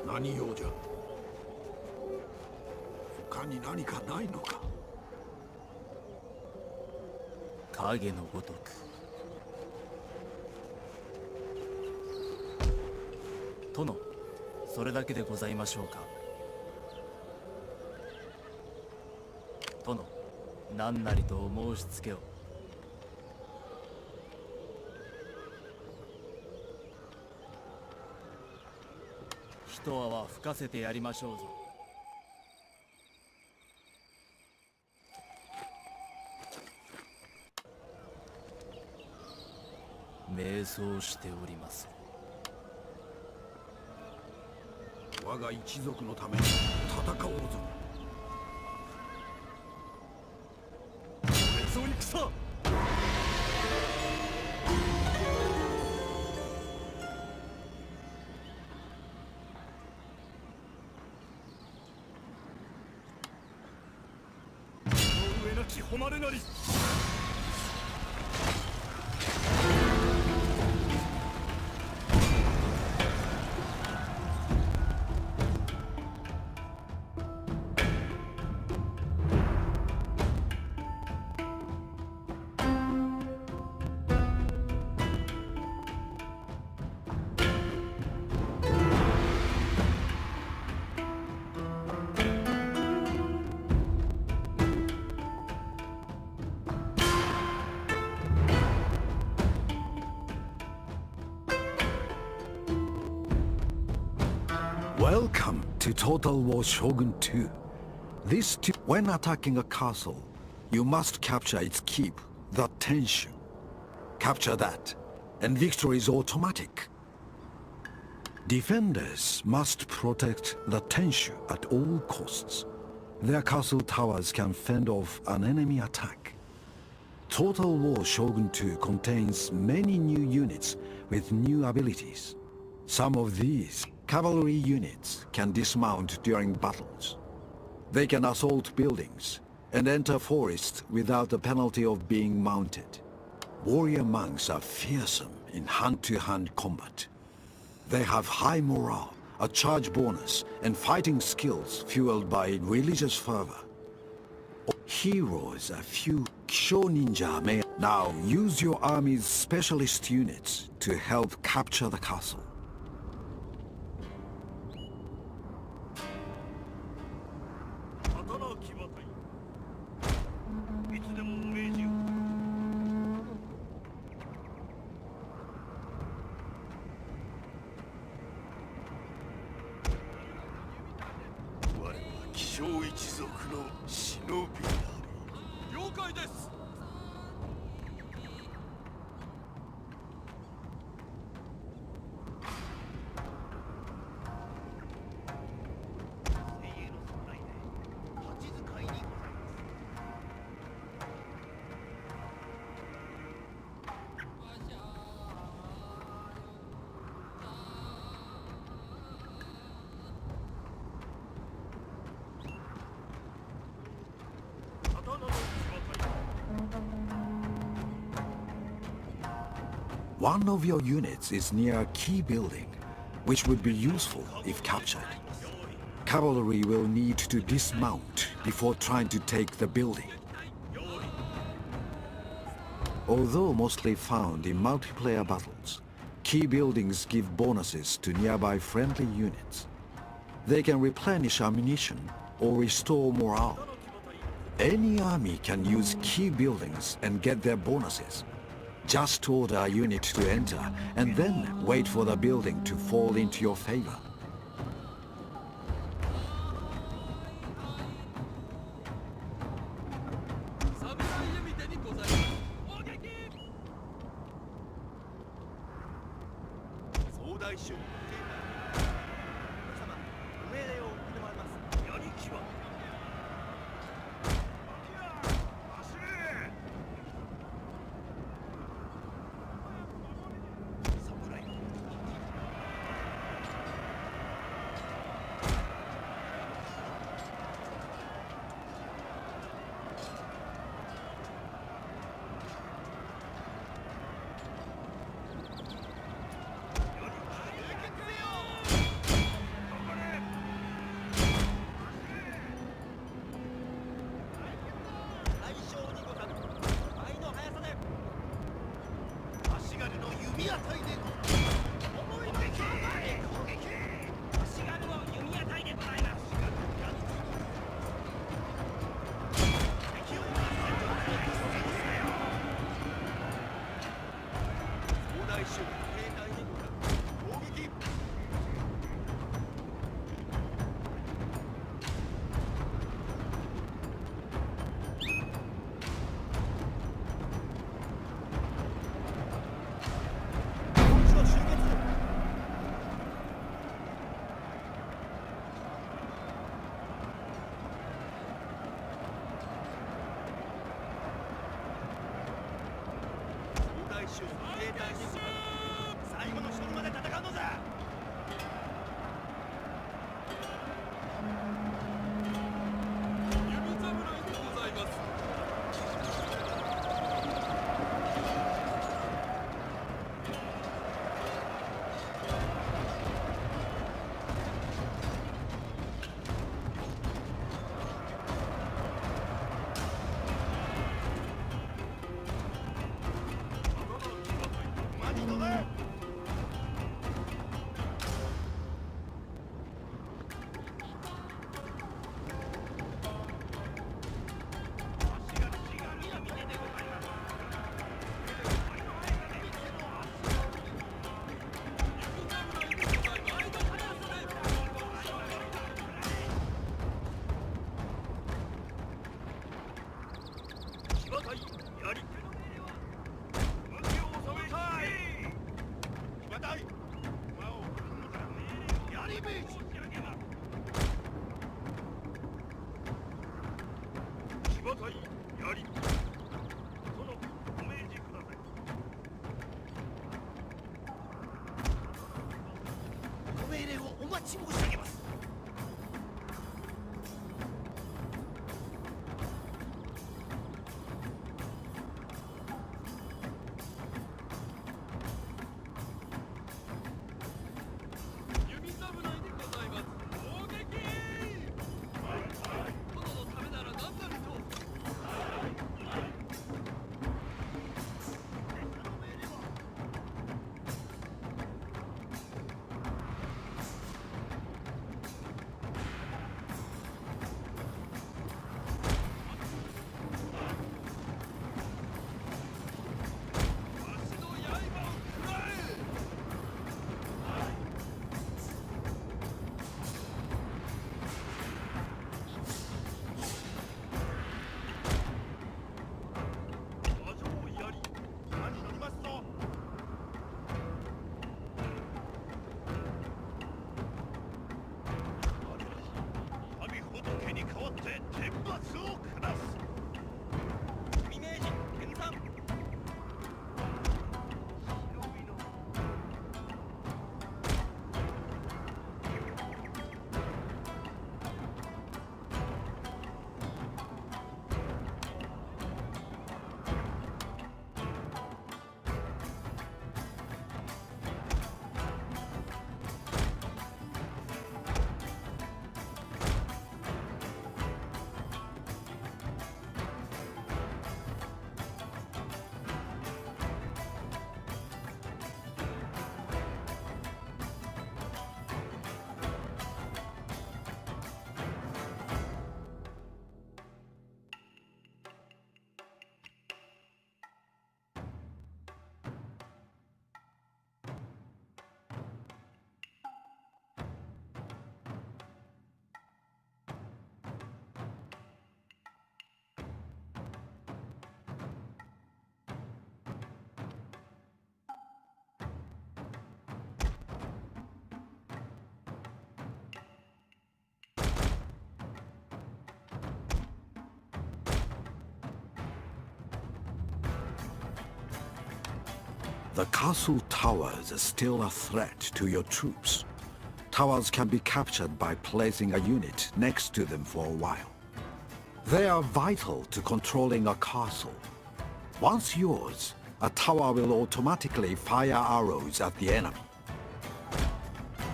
Nani用じゃ。他に何かないのか。影のごとく。殿、それだけでございましょうか。殿、何なりと申しつけを。一泡吹かせてやりましょうぞ。迷走しております。我が一族のために戦おうぞ。別を戦。上なき誉れなり。Welcome to Total War Shogun 2. When attacking a castle, you must capture its keep, the Tenshu. Capture that, and victory is automatic. Defenders must protect the Tenshu at all costs. Their castle towers can fend off an enemy attack. Total War Shogun 2 contains many new units with new abilities. Some of these cavalry units can dismount during battles. They can assault buildings and enter forests without the penalty of being mounted. Warrior monks are fearsome in hand-to-hand combat. They have high morale, a charge bonus, and fighting skills fueled by religious fervor. Heroes are few. Kisho ninja may now use your army's specialist units to help capture the castle. One of your units is near a key building, which would be useful if captured. Cavalry will need to dismount before trying to take the building. Although mostly found in multiplayer battles, key buildings give bonuses to nearby friendly units. They can replenish ammunition or restore morale. Any army can use key buildings and get their bonuses. Just order a unit to enter and then wait for the building to fall into your favor. The castle towers are still a threat to your troops. Towers can be captured by placing a unit next to them for a while. They are vital to controlling a castle. Once yours, a tower will automatically fire arrows at the enemy.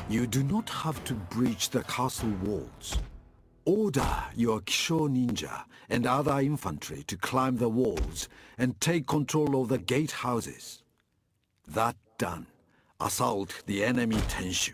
You do not have to breach the castle walls. Order your Kisho ninja and other infantry to climb the walls and take control of the gatehouses. That done, assault the enemy Tenshu.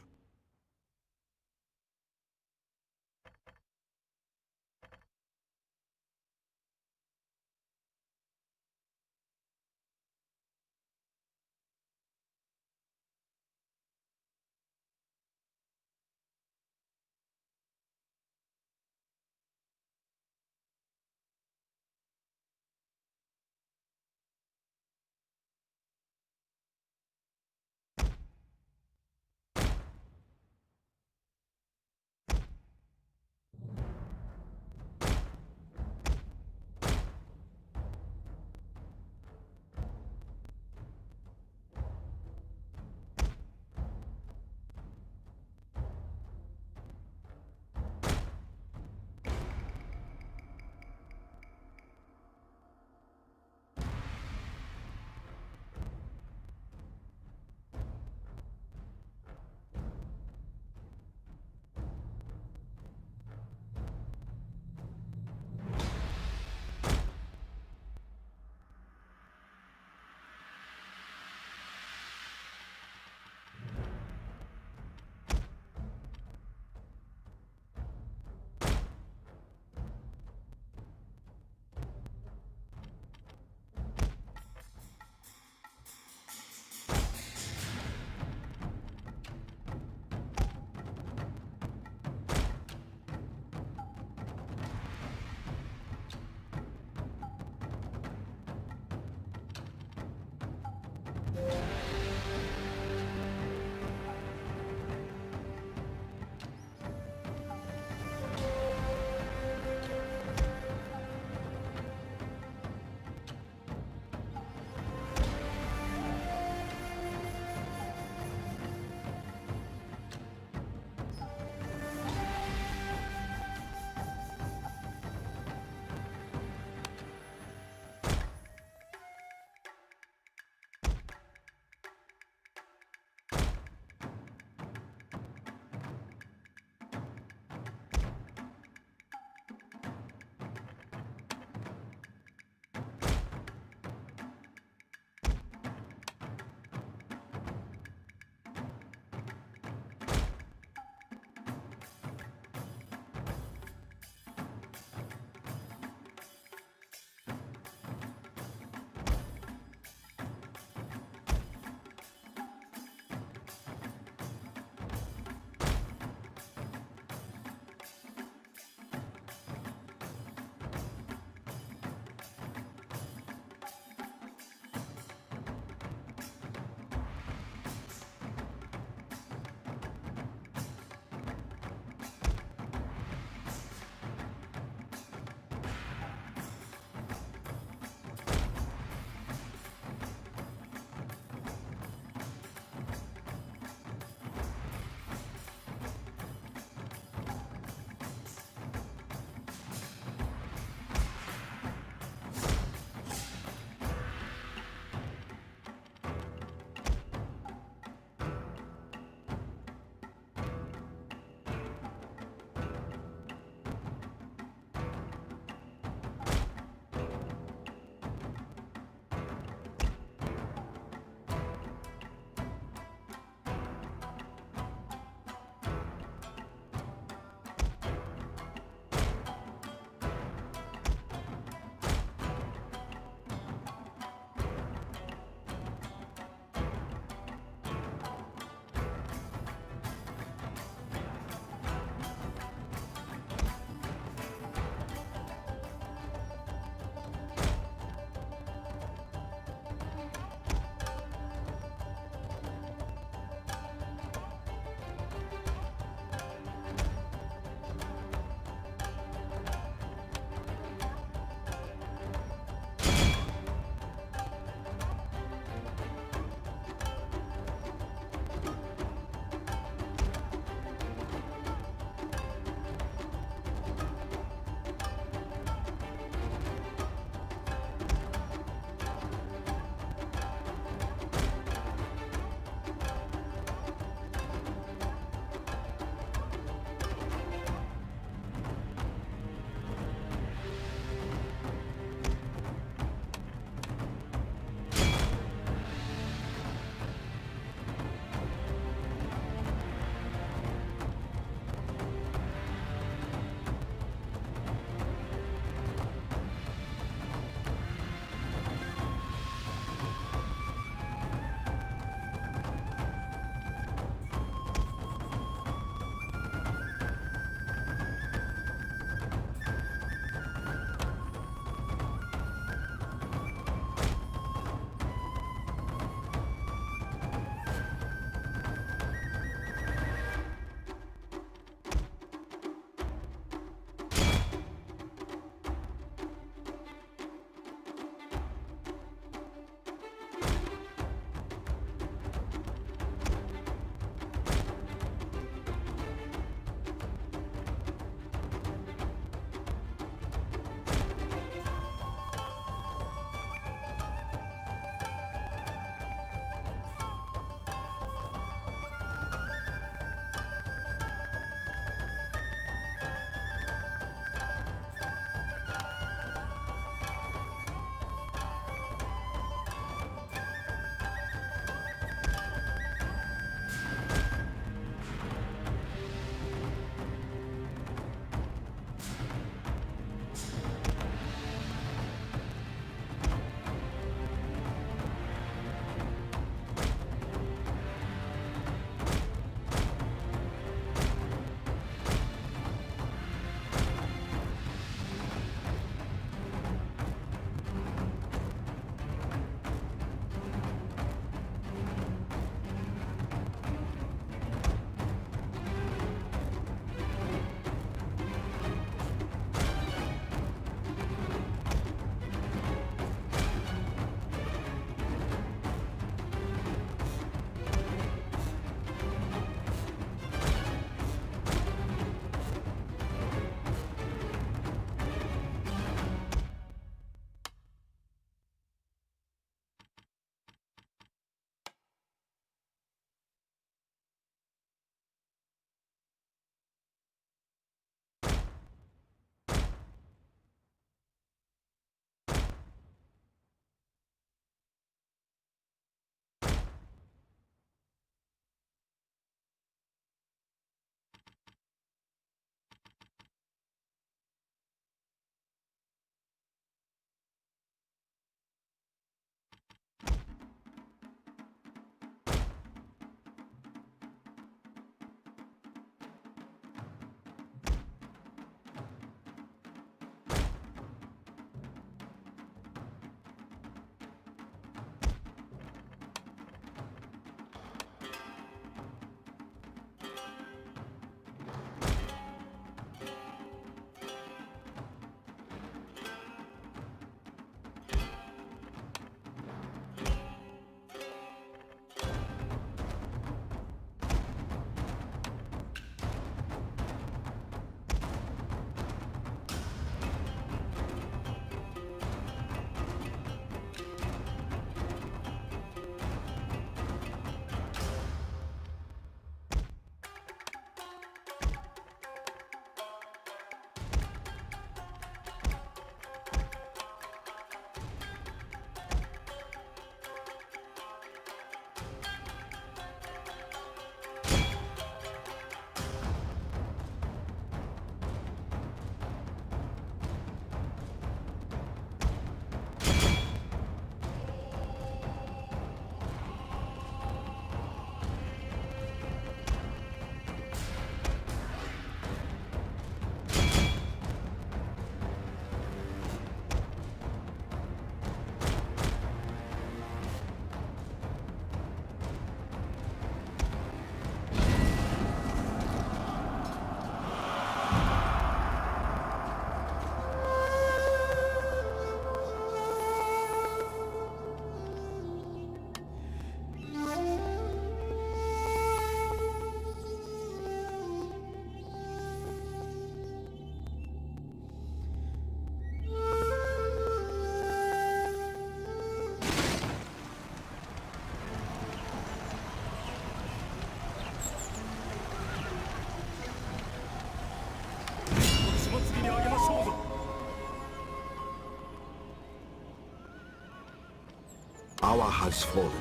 power has fallen.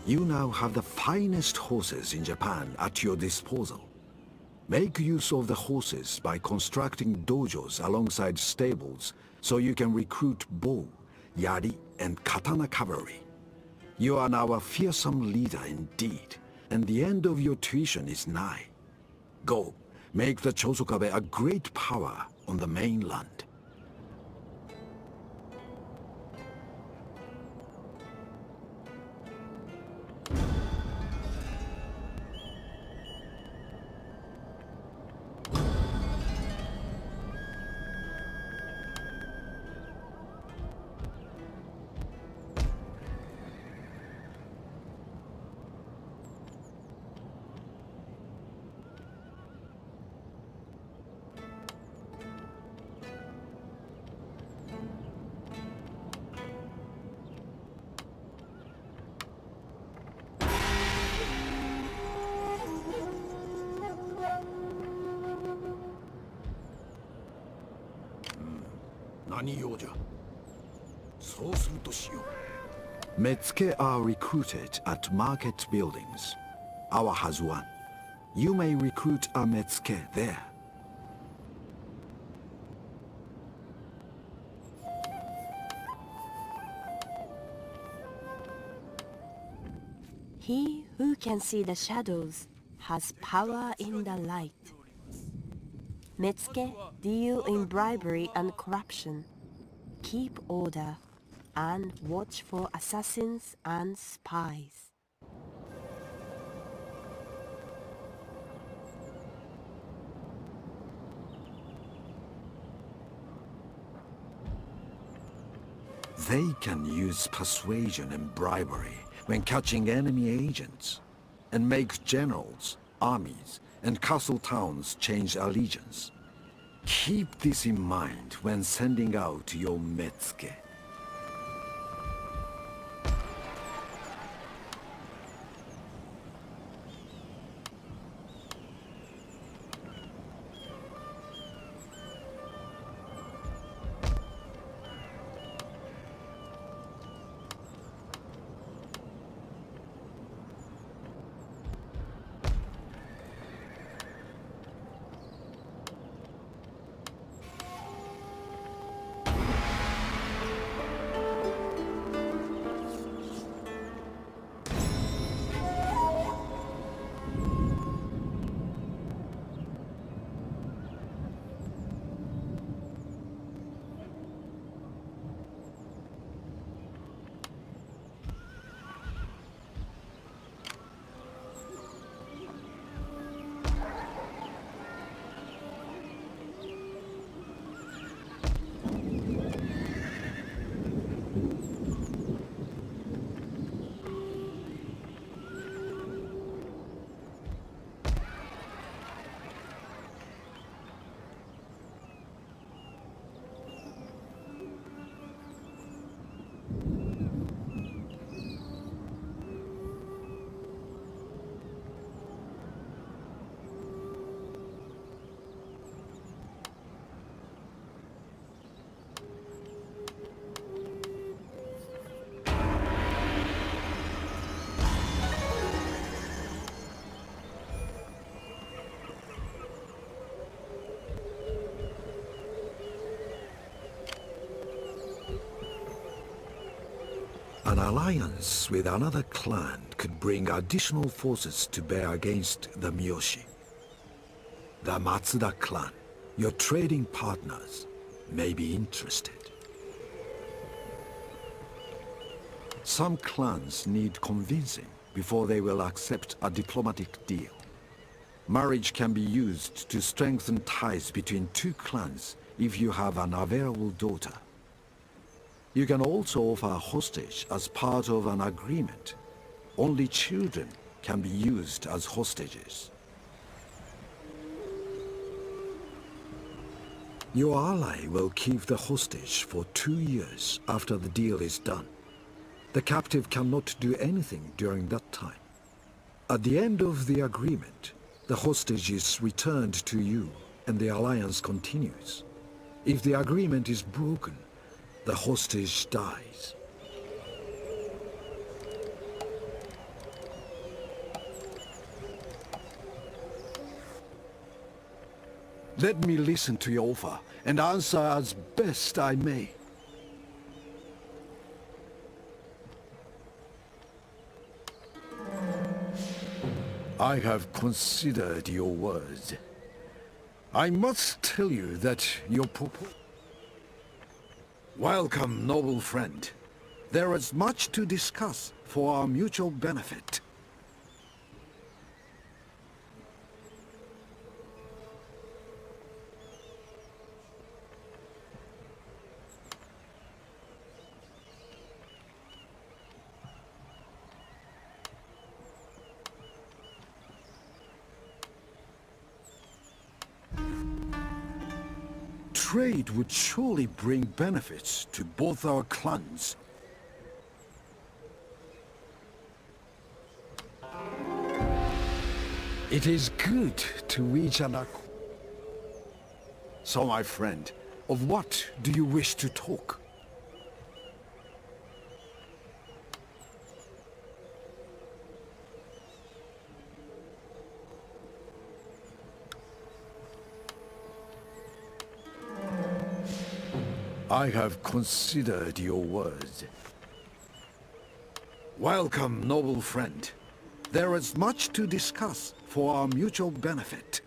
You now have the finest horses in Japan at your disposal. Make use of the horses by constructing dojos alongside stables so you can recruit bow, yari, and katana cavalry. You are now a fearsome leader indeed, and the end of your tuition is nigh. Go, make the Chosokabe a great power on the mainland. Metsuke are recruited at market buildings. Our has one. You may recruit a Metsuke there. He who can see the shadows has power in the light. Metsuke deal in bribery and corruption. Keep order and watch for assassins and spies. They can use persuasion and bribery when catching enemy agents, and make generals, armies, and castle towns change allegiance. Keep this in mind when sending out your Metsuke. An alliance with another clan could bring additional forces to bear against the Miyoshi. The Matsuda clan, your trading partners, may be interested. Some clans need convincing before they will accept a diplomatic deal. Marriage can be used to strengthen ties between two clans if you have an available daughter. You can also offer a hostage as part of an agreement. Only children can be used as hostages. Your ally will keep the hostage for 2 years after the deal is done. The captive cannot do anything during that time. At the end of the agreement, the hostage is returned to you and the alliance continues. If the agreement is broken, the hostage dies. Let me listen to your offer and answer as best I may. I have considered your words. I must tell you that your proposal... Welcome, noble friend. There is much to discuss for our mutual benefit. Trade would surely bring benefits to both our clans. It is good to reach an accord. So, my friend, of what do you wish to talk? I have considered your words. Welcome, noble friend. There is much to discuss for our mutual benefit.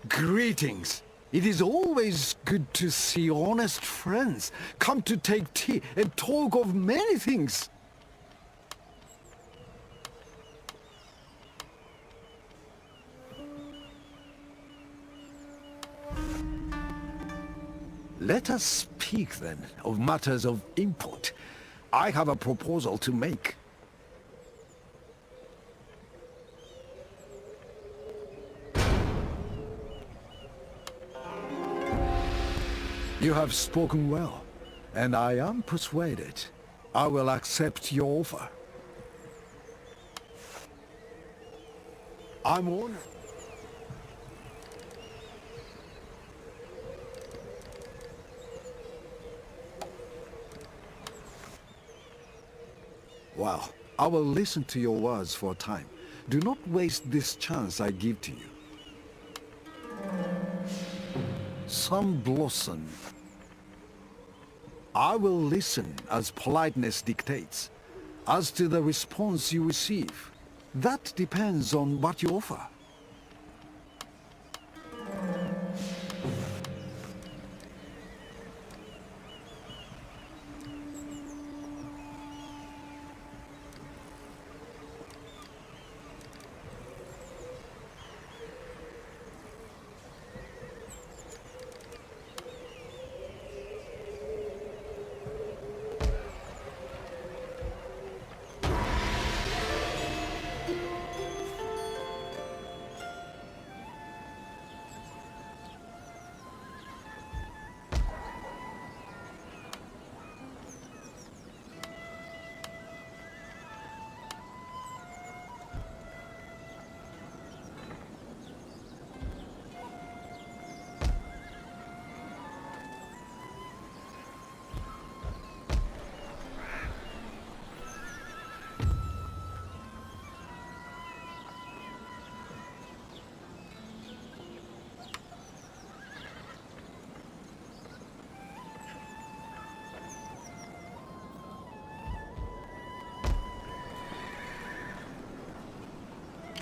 Greetings. It is always good to see honest friends come to take tea and talk of many things. Let us speak then of matters of import. I have a proposal to make. You have spoken well, and I am persuaded. I will accept your offer. I'm honored. Well, I will listen to your words for a time. Do not waste this chance I give to you. Some blossom. I will listen as politeness dictates. As to the response you receive, that depends on what you offer.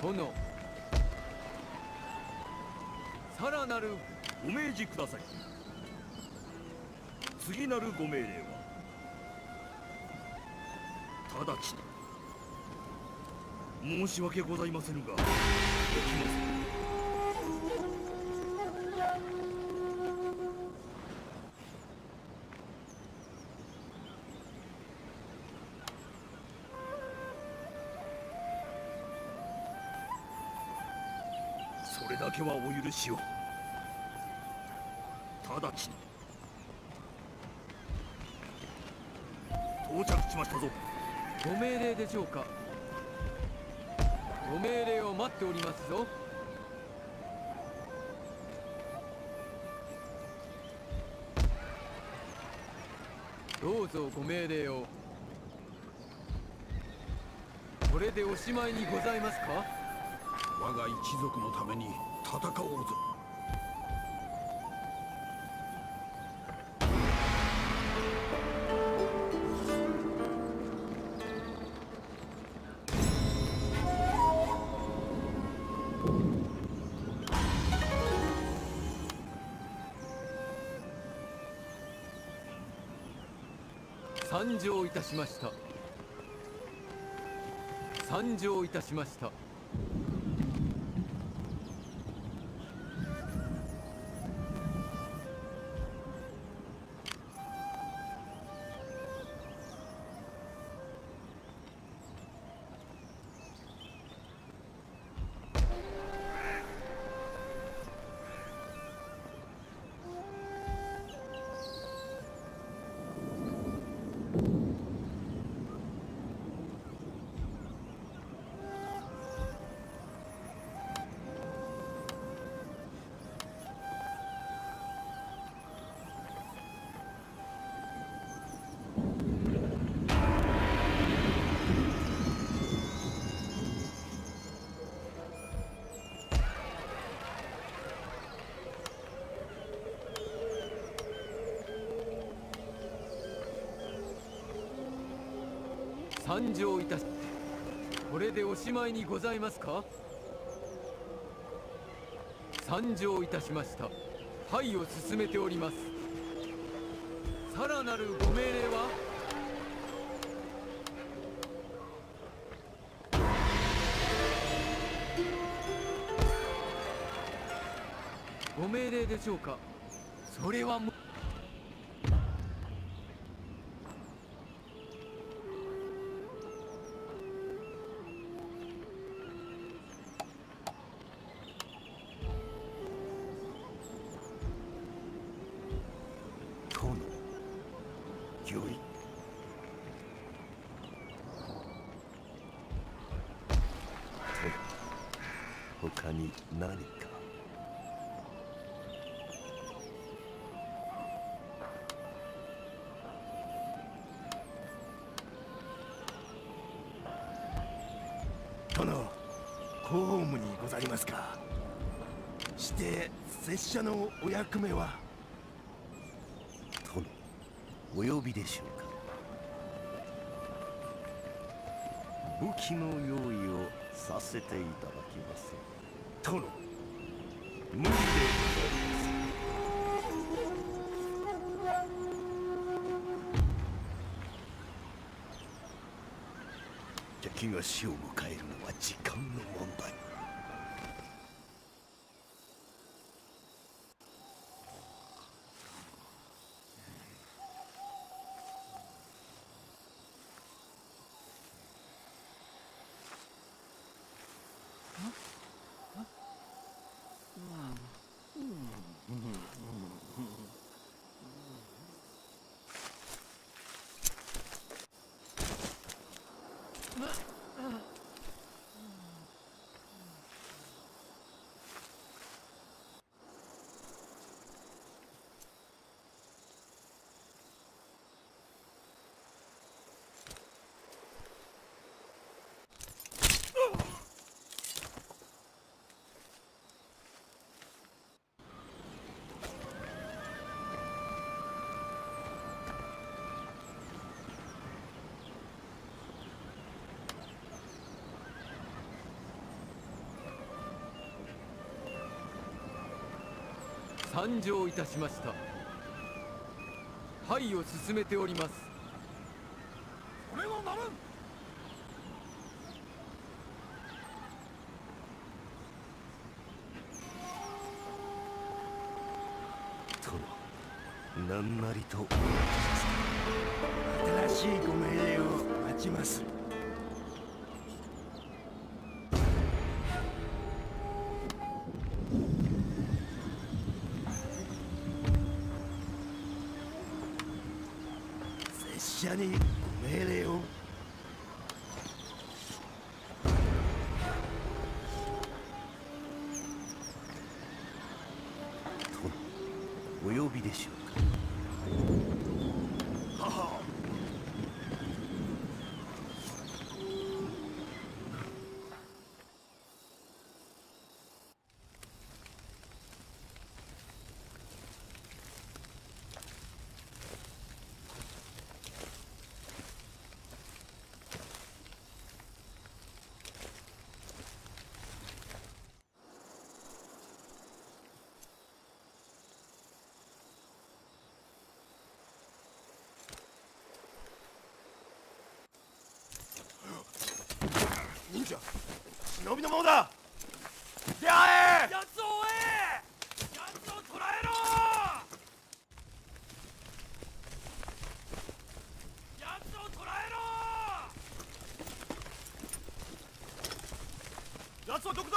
殿、さらなるご命じください。次なるご命令は直ちに。申し訳ございませぬが、できません。それだけはお許しを。直ちに到着しましたぞ。ご命令でしょうか。ご命令を待っておりますぞ。どうぞご命令を。これでおしまいにございますか？我が一族のために戦おうぞ。参上いたしました。参上いたしました。参上いたし、これでおしまいにございますか？参上いたしました。はいを進めております。さらなるご命令は？ご命令でしょうか？それはもう他に何か。殿、公務にござりますか。して拙者のお役目は？殿、お呼びでしょうか。武器の用意をさせていただきます。殿、無理でございます。敵が死を迎えるのは時間の問題。参上いたしました。はいを進めております。それはならん。殿、何なりと。新しいご命令を待ちます。拙者にご命令を。殿、お呼びでしょうか。忍者忍びのものだ。出会え。奴を追え。奴を捕らえろ。奴を捕らえろ。奴はどこだ。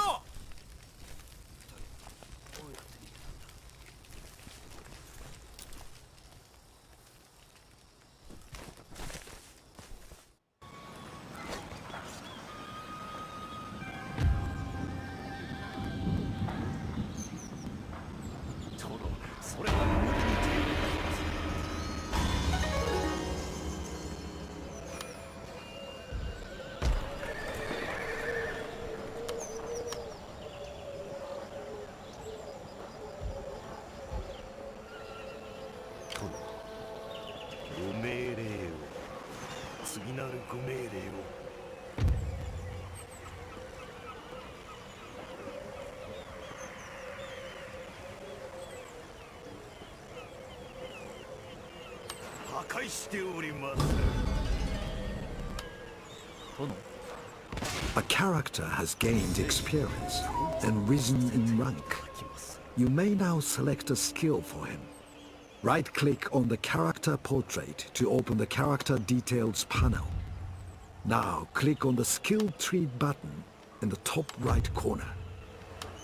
それは無理に手に入ります。ご命令を。次なるご命令を。破壊しております。殿 A character has gained experience and risen in rank. You may now select a skill for him. Right-click on the character portrait to open the character details panel. Now click on the skill tree button in the top right corner.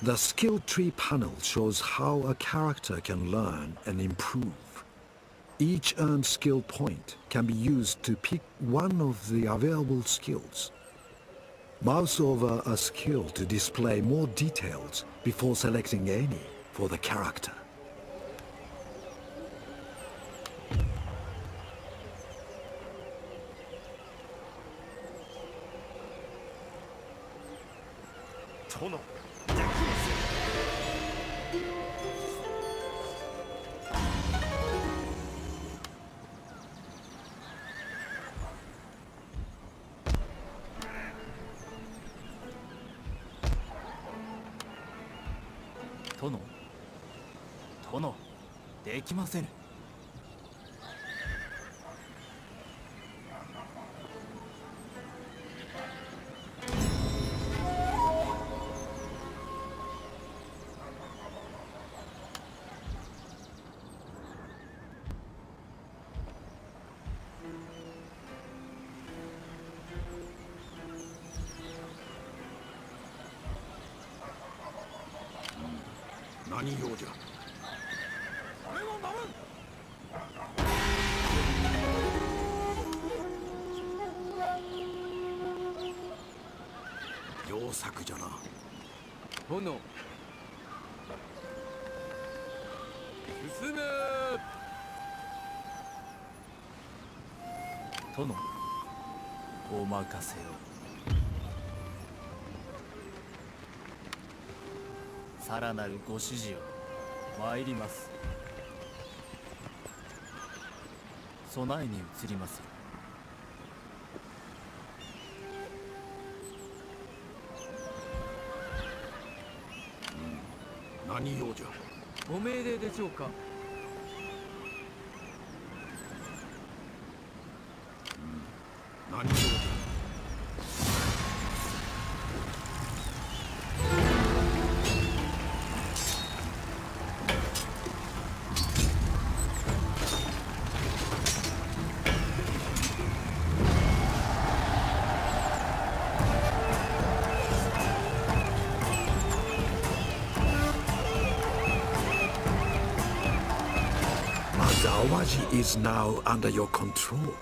The skill tree panel shows how a character can learn and improve. Each earned skill point can be used to pick one of the available skills. Mouse over a skill to display more details before selecting any for the character. Tono. 殿殿できませぬ。何用じゃ。俺を守る。良作じゃな。殿進め。殿お任せを。さらなるご指示を参ります。備えに移りまする。何用じゃ。ご命令でしょうか。何用じゃ。Zawaji is now under your control.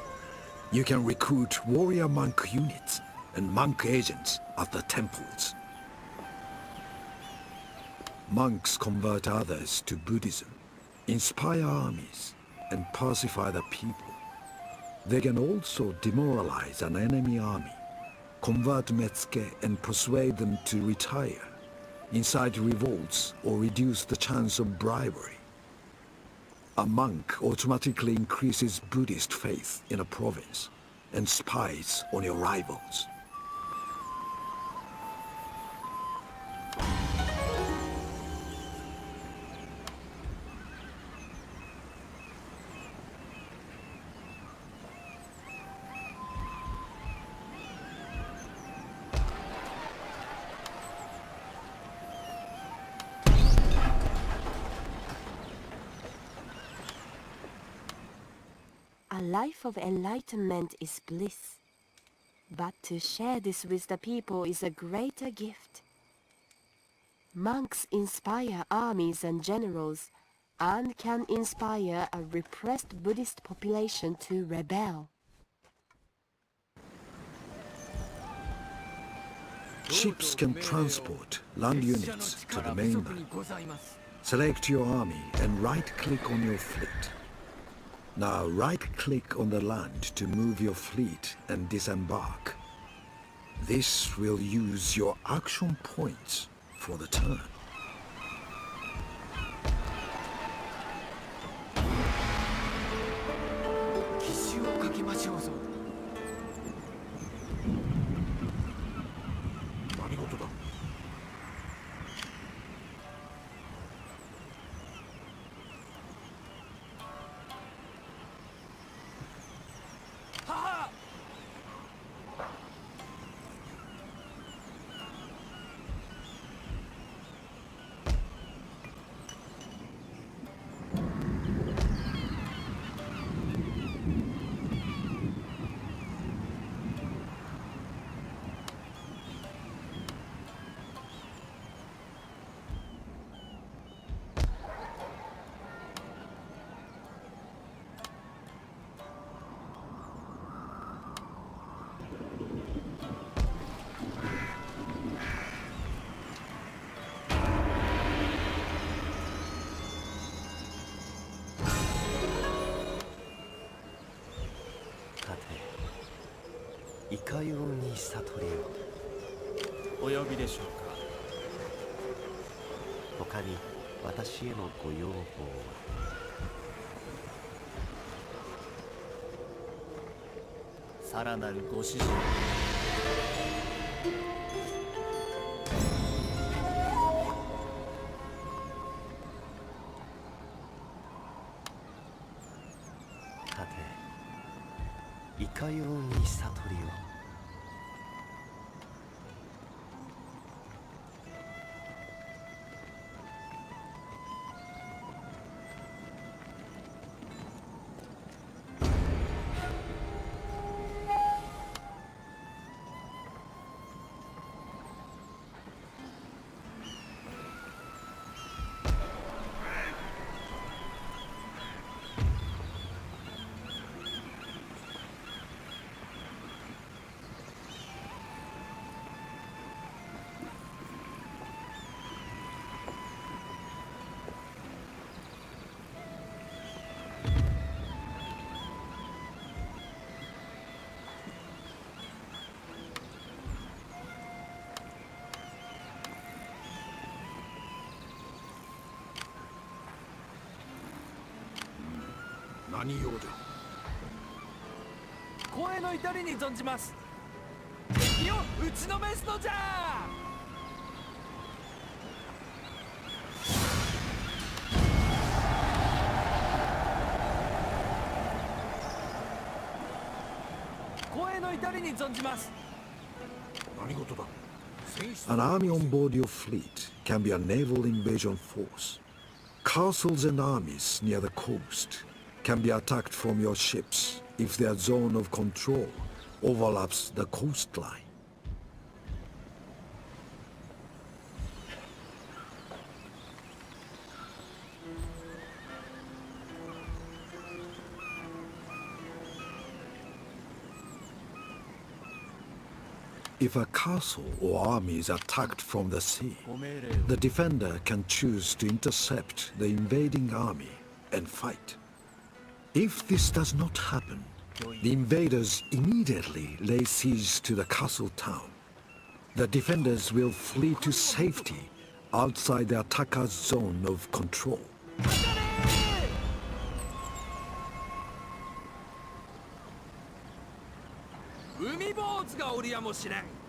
You can recruit warrior monk units and monk agents at the temples. Monks convert others to Buddhism, inspire armies, and pacify the people. They can also demoralize an enemy army, convert Metsuke and persuade them to retire, incite revolts or reduce the chance of bribery. A monk automatically increases Buddhist faith in a province and spies on your rivals. life of enlightenment is bliss. But to share this with the people is a greater gift. Monks inspire armies and generals, and can inspire a repressed Buddhist population to rebel. Ships can transport land units to the mainland. Select your army and right-click on your fleet. Now right-click on the land to move your fleet and disembark. This will use your action points for the turn.何用じゃ。声の至りに存じます。敵を打ちのめすのじゃ。声の至りに存じます。何事だ。An army on board your fleet can be a naval invasion force. Castles and armies near the coast can be attacked from your ships if their zone of control overlaps the coastline. If a castle or army is attacked from the sea, the defender can choose to intercept the invading army and fight. If this does not happen, the invaders immediately lay siege to the castle town. The defenders will flee to safety outside the attacker's zone of control. 海坊主がおりやもしれん。